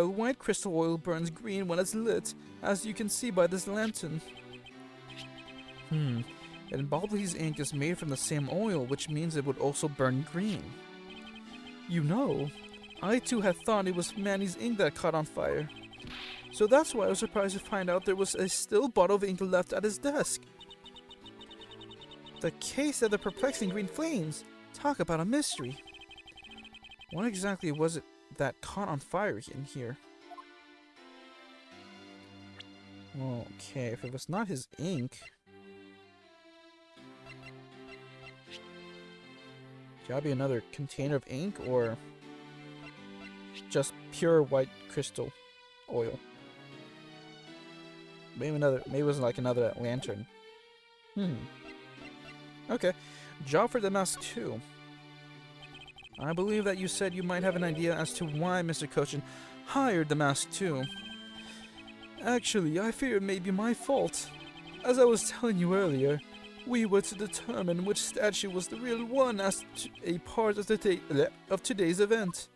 white crystal oil burns green when it's lit, as you can see by this lantern. And Bobbly's ink is made from the same oil, which means it would also burn green. You know, I too had thought it was Manny's ink that caught on fire. So that's why I was surprised to find out there was a still bottle of ink left at his desk. The case of the perplexing green flames. Talk about a mystery. What exactly was it that caught on fire in here? Okay, if it was not his ink... Gotta be another container of ink, or just pure white crystal oil. Maybe it was like another lantern. Okay, job for the mask 2. I believe that you said you might have an idea as to why Mr. Cochin hired the mask 2. Actually, I fear it may be my fault. As I was telling you earlier, we were to determine which statue was the real one as a part of today's event.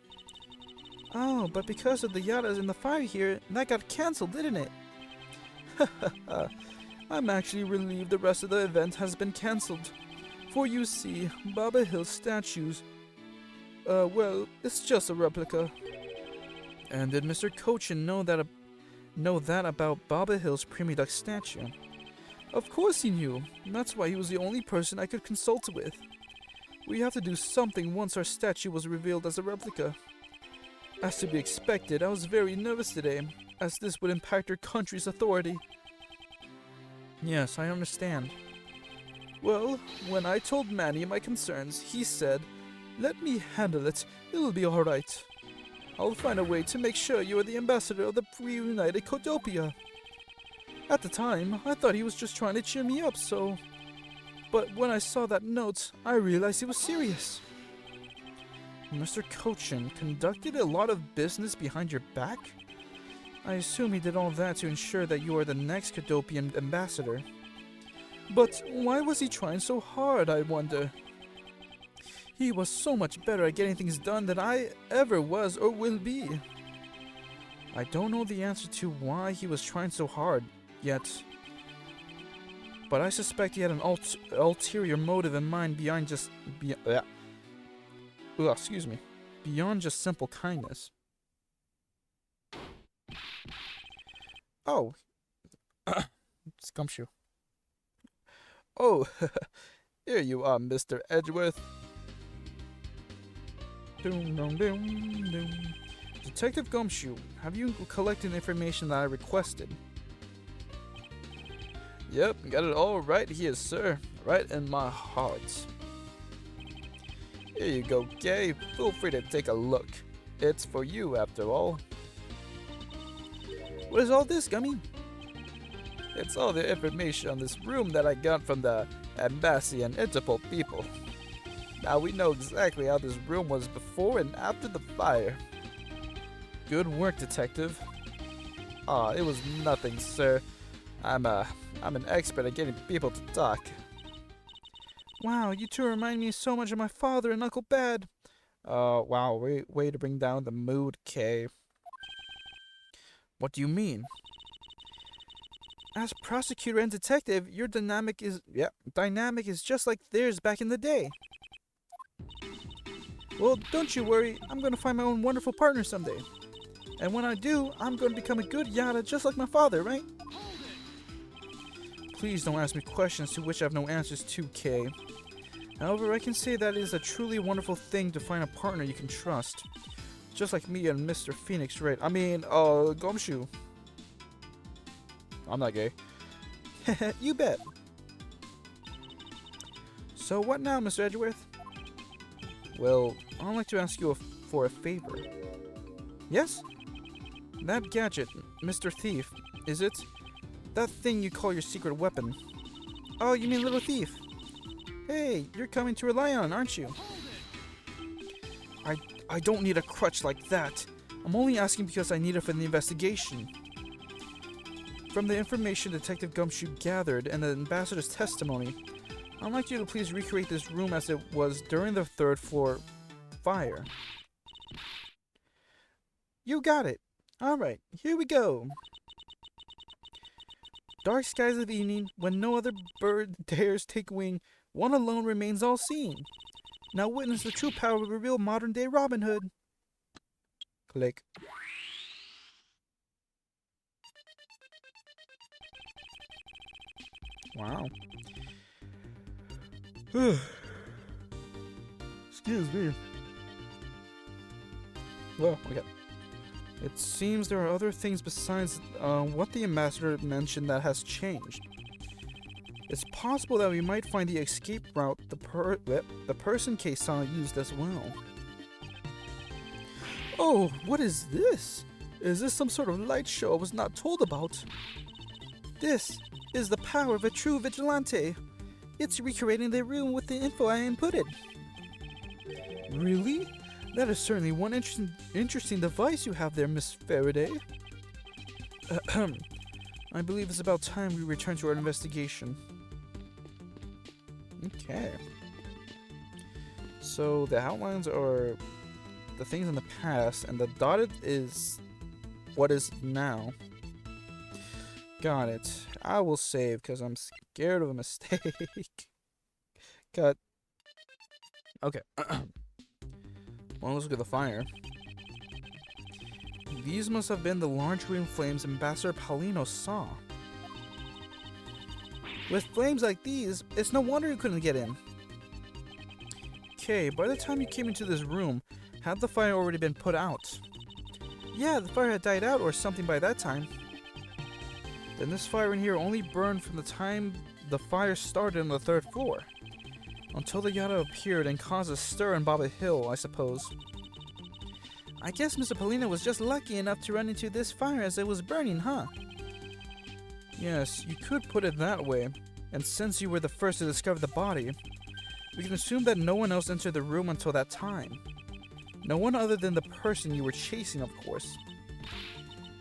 Oh, but because of the Yadas in the fire here, that got cancelled, didn't it? I'm actually relieved the rest of the event has been cancelled. For you see, Baba Hill's statues, well, it's just a replica. And did Mr. Cochin know that about Baba Hill's Primy Duck statue? Of course he knew. That's why he was the only person I could consult with. We have to do something once our statue was revealed as a replica. As to be expected, I was very nervous today, as this would impact our country's authority. Yes, I understand. Well, when I told Manny my concerns, he said, "Let me handle it, it'll be alright. I'll find a way to make sure you are the ambassador of the reunited Codopia." At the time, I thought he was just trying to cheer me up, so... But when I saw that note, I realized he was serious. Mr. Cochin conducted a lot of business behind your back? I assume he did all that to ensure that you are the next Codopian ambassador. But why was he trying so hard, I wonder? He was so much better at getting things done than I ever was or will be. I don't know the answer to why he was trying so hard yet, but I suspect he had an ulterior motive in mind beyond just beyond just simple kindness. Oh, Scumshoe. Oh, here you are, Mr. Edgeworth. Doom, doom, doom, doom. Detective Gumshoe, have you collected the information that I requested? Yep, got it all right here, sir. Right in my heart. Here you go, Gay. Feel free to take a look. It's for you, after all. What is all this, Gummy? It's all the information on this room that I got from the Embassy and Interpol people. Now we know exactly how this room was before and after the fire. Good work, detective. Aw, it was nothing, sir. I'm an expert at getting people to talk. Wow, you two remind me so much of my father and Uncle Bad. Wow, way to bring down the mood, Kay. What do you mean? As prosecutor and detective, your dynamic is just like theirs back in the day. Well, don't you worry, I'm gonna find my own wonderful partner someday. And when I do, I'm gonna become a good Yada just like my father, right? Please don't ask me questions to which I have no answers to, Kay. However, I can say that it is a truly wonderful thing to find a partner you can trust. Just like me and Mr. Phoenix, right? I mean, Gumshoe. I'm not gay. You bet. So what now, Mr. Edgeworth? Well, I'd like to ask you for a favor. Yes? That gadget, Mr. Thief, is it? That thing you call your secret weapon. Oh, you mean Little Thief? Hey, you're coming to rely on, aren't you? I don't need a crutch like that. I'm only asking because I need it for the investigation. From the information Detective Gumshoe gathered and the ambassador's testimony, I'd like you to please recreate this room as it was during the third floor fire. You got it. Alright, here we go. Dark skies of evening, when no other bird dares take wing, one alone remains all-seeing. Now witness the true power of a real modern-day Robin Hood. Click. Wow. Excuse me. Well, okay. It seems there are other things besides what the ambassador mentioned that has changed. It's possible that we might find the escape route the person Kei-san used as well. Oh, what is this? Is this some sort of light show I was not told about? This is the power of a true vigilante. It's recreating the room with the info I inputted. Really? That is certainly one interesting device you have there, Miss Faraday. I believe it's about time we return to our investigation. Okay. So the outlines are the things in the past, and the dotted is what is now. Got it. I will save because I'm scared of a mistake. Cut. Okay. Well, let's look at the fire. These must have been the large green flames Ambassador Paulino saw. With flames like these, it's no wonder you couldn't get in. Okay, by the time you came into this room, had the fire already been put out? Yeah, the fire had died out or something by that time. Then this fire in here only burned from the time the fire started on the third floor. Until the Yada appeared and caused a stir in Baba Hill, I suppose. I guess Mr. Paulino was just lucky enough to run into this fire as it was burning, huh? Yes, you could put it that way. And since you were the first to discover the body, we can assume that no one else entered the room until that time. No one other than the person you were chasing, of course.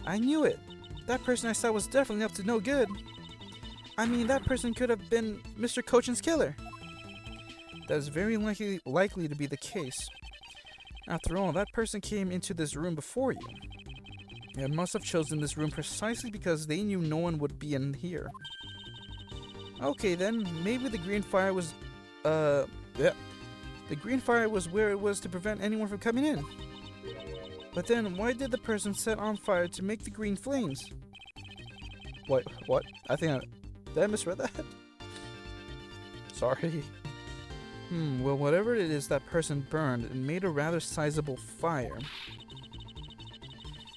I knew it. That person I saw was definitely up to no good. I mean, that person could have been Mr. Cochin's killer. That is very likely to be the case. After all, that person came into this room before you. They must have chosen this room precisely because they knew no one would be in here. Okay then, maybe the green fire was, the green fire was where it was to prevent anyone from coming in. But then, why did the person set on fire to make the green flames? What? Did I misread that? Sorry. Well, whatever it is that person burned, it made a rather sizable fire.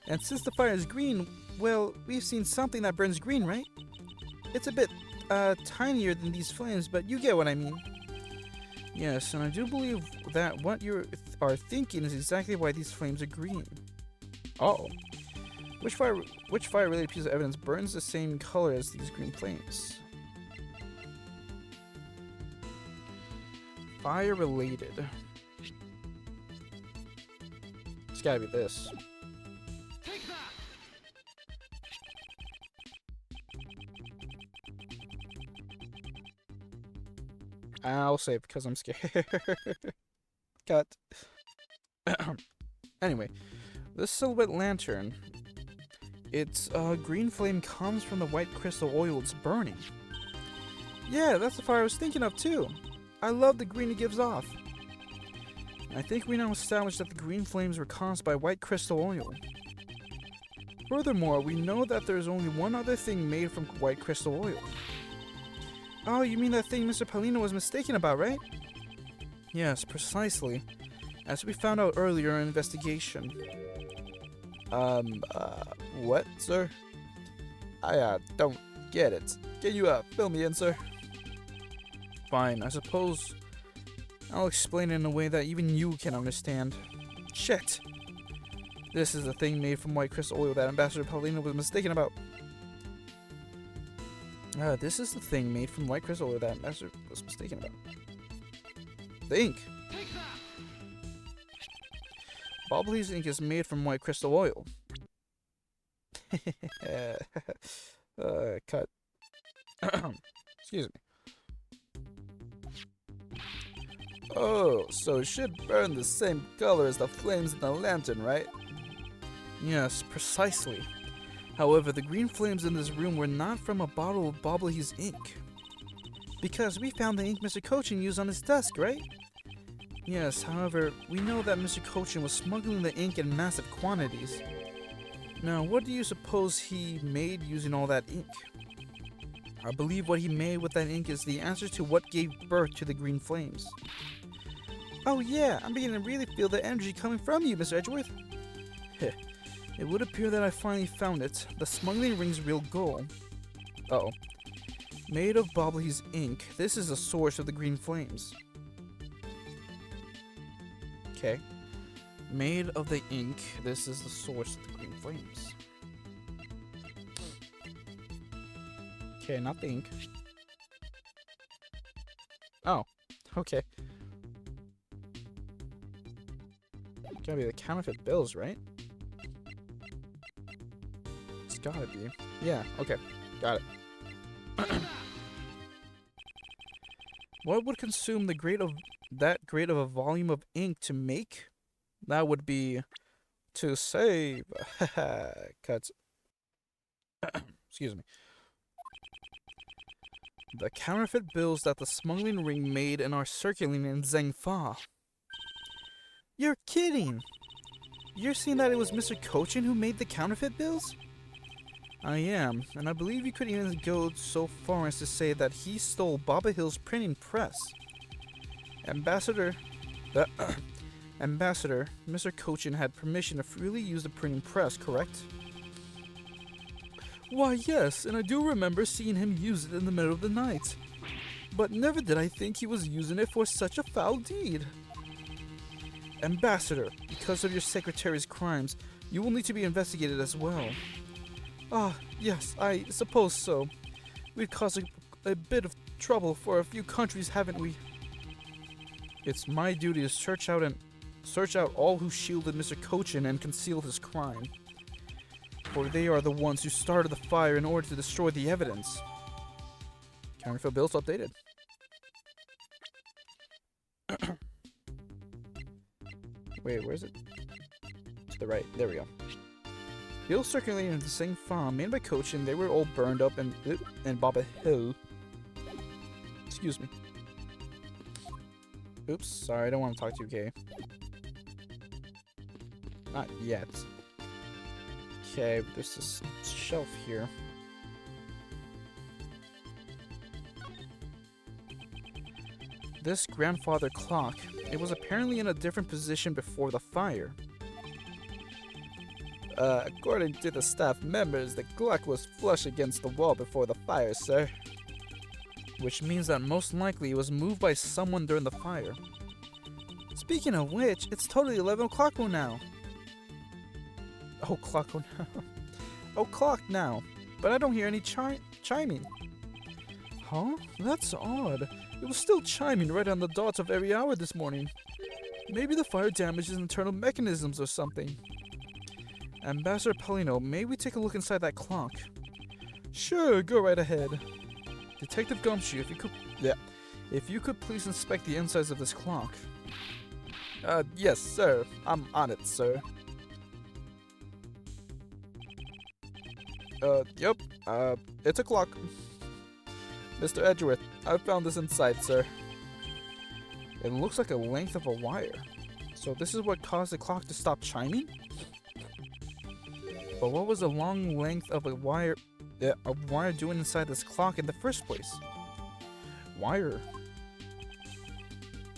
And since the fire is green, well, we've seen something that burns green, right? It's a bit, tinier than these flames, but you get what I mean. Yes, and I do believe that what you are thinking is exactly why these flames are green. Oh. Which fire-related piece of evidence burns the same color as these green flames? Fire-related. It's gotta be this. I'll say it because I'm scared. Cut. Anyway, this silhouette lantern. Its green flame comes from the white crystal oil it's burning. Yeah, that's the fire I was thinking of too. I love the green it gives off. I think we now established that the green flames were caused by white crystal oil. Furthermore, we know that there's only one other thing made from white crystal oil. Oh, you mean that thing Mr. Paulino was mistaken about, right? Yes, precisely. As we found out earlier in investigation. What, sir? I, don't get it. Can you, fill me in, sir? Fine, I suppose I'll explain it in a way that even you can understand. Shit! This is a thing made from white crystal oil that Ambassador Paulino was mistaken about. This is the thing made from white crystal oil that Ambassador was mistaken about. The ink! Bobbly's ink is made from white crystal oil. Cut. Excuse me. Oh, so it should burn the same color as the flames in the lantern, right? Yes, precisely. However, the green flames in this room were not from a bottle of Bobbly's ink. Because we found the ink Mr. Cochin used on his desk, right? Yes, however, we know that Mr. Cochin was smuggling the ink in massive quantities. Now, what do you suppose he made using all that ink? I believe what he made with that ink is the answer to what gave birth to the green flames. Oh yeah, I'm beginning to really feel the energy coming from you, Mr. Edgeworth. It would appear that I finally found it, the smuggling ring's real goal. Uh-oh. Made of Bobbly's ink, this is the source of the green flames. Okay. Made of the ink, this is the source of the green flames. Okay, not the ink. Oh, okay. Gotta be the counterfeit bills, right? It's gotta be. Yeah, okay. Got it. What would consume that great of a volume of ink to make? That would be to save. Cuts. Excuse me. The counterfeit bills that the smuggling ring made and are circulating in Zhengfa. You're kidding! You're saying that it was Mr. Cochin who made the counterfeit bills? I am, and I believe you could even go so far as to say that he stole Baba Hill's printing press. Ambassador, Mr. Cochin had permission to freely use the printing press, correct? Why, yes, and I do remember seeing him use it in the middle of the night. But never did I think he was using it for such a foul deed. Ambassador, because of your secretary's crimes, you will need to be investigated as well. Ah, yes, I suppose so. We've caused a bit of trouble for a few countries, haven't we? It's my duty to search out all who shielded Mr. Cochin and concealed his crime. For they are the ones who started the fire in order to destroy the evidence. Counterfeit bills updated. Wait, where is it? To the right. There we go. Bills circulating in the same farm made by Cochin. They were all burned up and Baba Hill. Excuse me. Oops, sorry, I don't want to talk to you, Kay. Not yet. Okay, there's this shelf here. This grandfather clock, it was apparently in a different position before the fire. According to the staff members, the clock was flush against the wall before the fire, sir. Which means that most likely it was moved by someone during the fire. Speaking of which, it's totally 11 o'clock now. Oh, clock now. Oh, clock now. But I don't hear any chiming. Huh? That's odd. It was still chiming right on the dot of every hour this morning. Maybe the fire damages internal mechanisms or something. Ambassador Paulino, may we take a look inside that clock? Sure, go right ahead. Detective Gumshoe, If you could please inspect the insides of this clock. Yes, sir. I'm on it, sir. Yep. It's a clock. Mr. Edgeworth, I found this inside, sir. It looks like a length of a wire. So this is what caused the clock to stop chiming? But what was the long length of a wire doing inside this clock in the first place? Wire.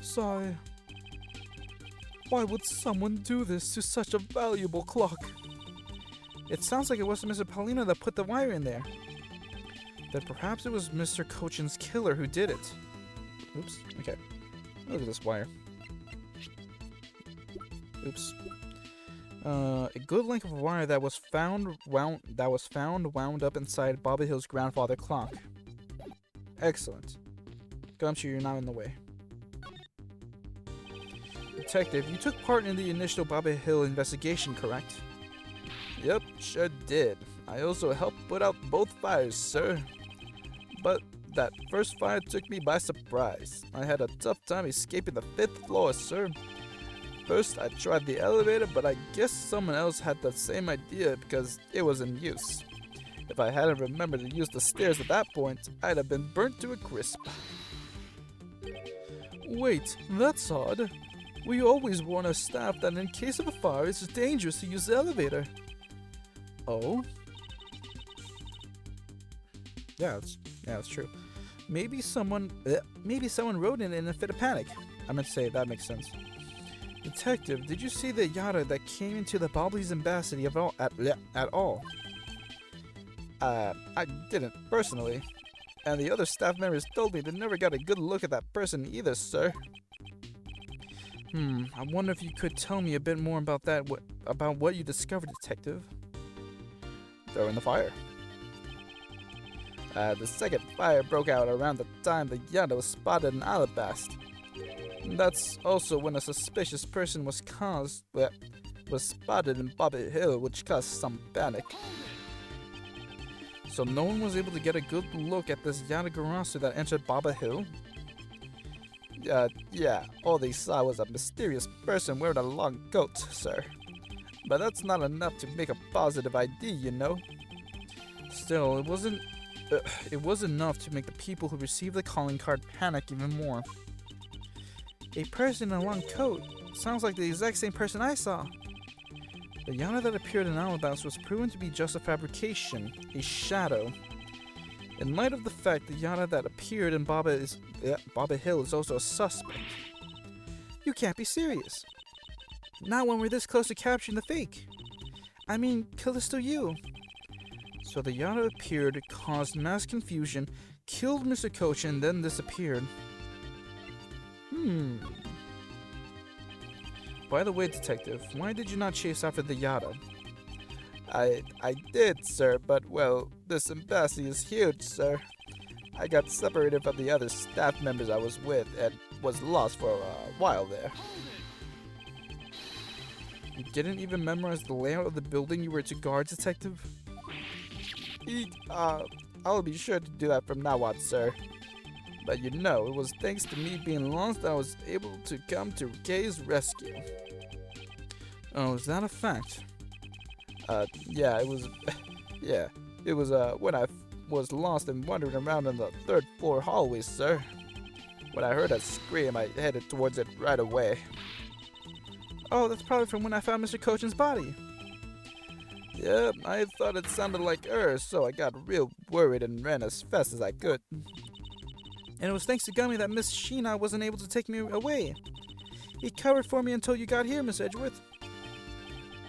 Sigh. Why would someone do this to such a valuable clock? It sounds like it was Mr. Paulino that put the wire in there. That perhaps it was Mr. Cochin's killer who did it. Oops. Okay. Look at this wire. Oops. A good length of wire that was found wound up inside Bobby Hill's grandfather clock. Excellent. Gumshoe, you're not in the way. Detective, you took part in the initial Bobby Hill investigation, correct? Yep, sure did. I also helped put out both fires, sir. But that first fire took me by surprise. I had a tough time escaping the 5th floor, sir. First, I tried the elevator, but I guess someone else had the same idea because it was in use. If I hadn't remembered to use the stairs at that point, I'd have been burnt to a crisp. Wait, that's odd. We always warn our staff that in case of a fire, it's dangerous to use the elevator. Oh? Yeah, that's true. Maybe someone wrote in a fit of panic. I meant to say, that makes sense. Detective, did you see the yada that came into the Bobbly's embassy at all? I didn't, personally. And the other staff members told me they never got a good look at that person either, sir. I wonder if you could tell me a bit more about that, about what you discovered, Detective. Throw in the fire. The second fire broke out around the time the yada was spotted in Alabast. That's also when a suspicious person was spotted in Bobby Hill, which caused some panic. So no one was able to get a good look at this Yata-Garasu that entered Bobby Hill? Yeah, all they saw was a mysterious person wearing a long coat, sir. But that's not enough to make a positive ID, you know? Still, it was enough to make the people who received the calling card panic even more. A person in a long coat. Sounds like the exact same person I saw. The Yana that appeared in Alabasta was proven to be just a fabrication, a shadow. In light of the fact the Yana that appeared in Baba Hill is also a suspect. You can't be serious. Not when we're this close to capturing the fake. I mean, Callisto you. So the Yana appeared, caused mass confusion, killed Mr. Coach, and then disappeared. By the way, Detective, why did you not chase after the Yada? I did, sir, but, well, this embassy is huge, sir. I got separated from the other staff members I was with and was lost for a while there. You didn't even memorize the layout of the building you were to guard, Detective? I'll be sure to do that from now on, sir. But you know, it was thanks to me being lost that I was able to come to Kay's rescue. Oh, is that a fact? Yeah, it was... yeah, it was, when I was lost and wandering around in the 3rd floor hallway, sir. When I heard a scream, I headed towards it right away. Oh, that's probably from when I found Mr. Cochin's body. Yep, I thought it sounded like her, so I got real worried and ran as fast as I could. And it was thanks to Gummy that Miss Sheena wasn't able to take me away. He covered for me until you got here, Miss Edgeworth.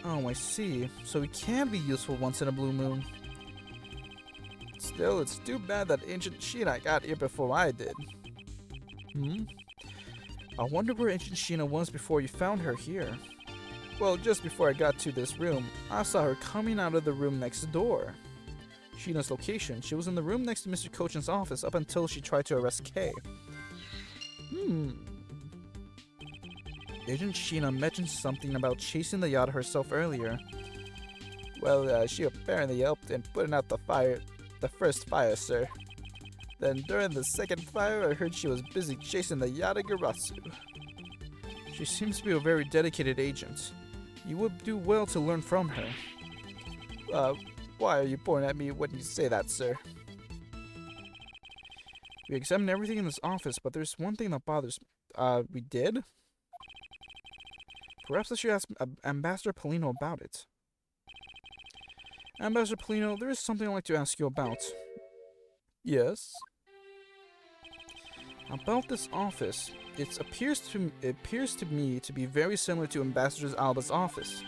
Oh, I see. So he can be useful once in a blue moon. Still, it's too bad that Ancient Sheena got here before I did. I wonder where Ancient Sheena was before you found her here. Well, just before I got to this room, I saw her coming out of the room next door. Sheena's location. She was in the room next to Mr. Cochin's office up until she tried to arrest Kay. Agent Sheena mentioned something about chasing the yacht herself earlier. Well, she apparently helped in putting out the first fire, sir. Then during the second fire, I heard she was busy chasing the Yatagarasu. She seems to be a very dedicated agent. You would do well to learn from her. Why are you pointing at me when you say that, sir? We examined everything in this office, but there's one thing that bothers me. We did? Perhaps I should ask Ambassador Polino about it. Ambassador Polino, there is something I'd like to ask you about. Yes? About this office, it appears to me to be very similar to Ambassador Alba's office.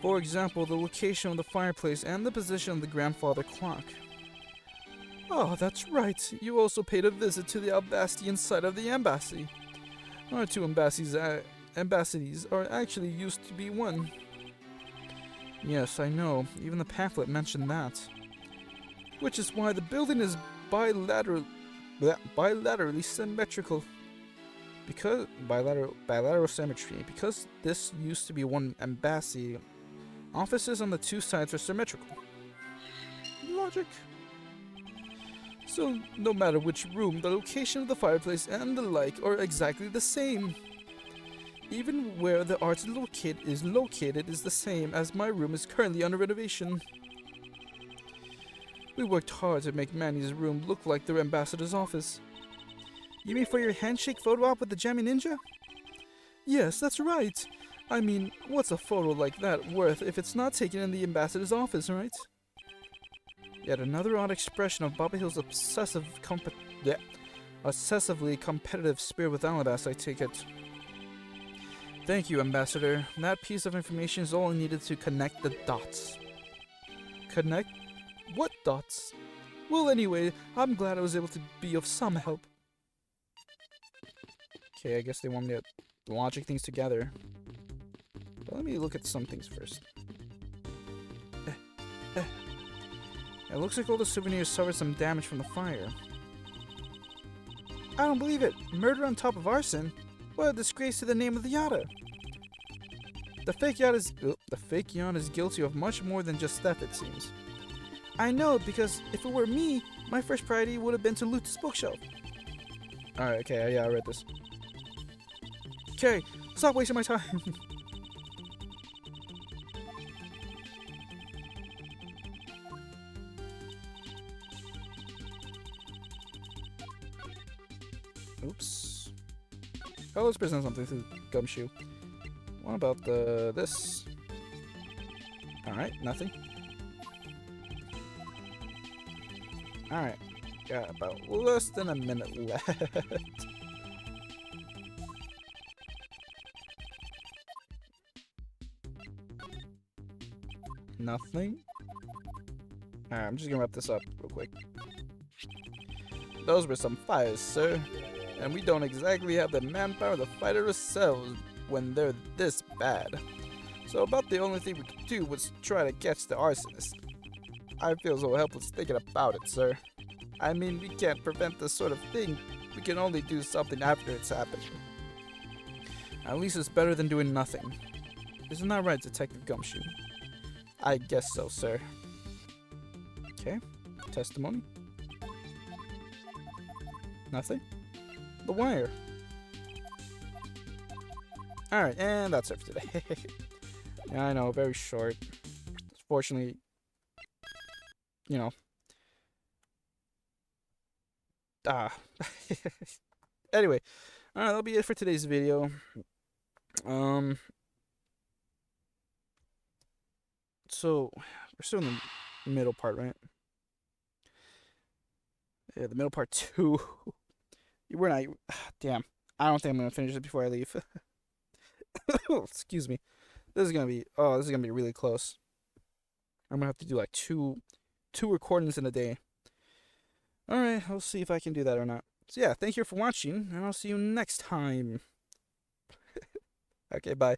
For example, the location of the fireplace and the position of the grandfather clock. Oh, that's right. You also paid a visit to the Albastian side of the embassy. Our two embassies are actually used to be one. Yes, I know. Even the pamphlet mentioned that. Which is why the building is bilaterally symmetrical. Because bilateral symmetry. Because this used to be one embassy, offices on the two sides are symmetrical. Logic. So, no matter which room, the location of the fireplace and the like are exactly the same. Even where the art is located is the same, as my room is currently under renovation. We worked hard to make Manny's room look like the ambassador's office. You mean for your handshake photo op with the Jammy Ninja? Yes, that's right. I mean, what's a photo like that worth if it's not taken in the ambassador's office, right? Yet another odd expression of Baba Hill's obsessively competitive spirit with Alabas, I take it. Thank you, Ambassador. That piece of information is all I needed to connect the dots. Connect? What dots? Well, anyway, I'm glad I was able to be of some help. Okay, I guess they want me to logic things together. But let me look at some things first. It looks like all the souvenirs suffered some damage from the fire. I don't believe it. Murder on top of arson? What a disgrace to the name of the Yata. The fake Yata is guilty of much more than just theft, it seems. I know, because if it were me, my first priority would have been to loot this bookshelf. Alright, okay, yeah, I read this. Okay, stop wasting my time. Oops. Oh, let's present something to Gumshoe. What about this? Alright, nothing. Alright, got about less than a minute left. Nothing? Alright, I'm just gonna wrap this up real quick. Those were some fires, sir. And we don't exactly have the manpower to fight it ourselves when they're this bad. So about the only thing we could do was try to catch the arsonist. I feel so helpless thinking about it, sir. I mean, we can't prevent this sort of thing. We can only do something after it's happened. At least it's better than doing nothing. Isn't that right, Detective Gumshoe? I guess so, sir. Okay. Testimony. Nothing. The wire. Alright, and that's it for today. Yeah, I know, very short. Fortunately, you know. Anyway, alright, that'll be it for today's video. So, we're still in the middle part, right? Yeah, the middle part 2. We're not. Damn. I don't think I'm gonna finish it before I leave. Excuse me. This is gonna be. Oh, this is gonna be really close. I'm gonna have to do like two recordings in a day. All right. I'll see if I can do that or not. So yeah, thank you for watching, and I'll see you next time. Okay. Bye.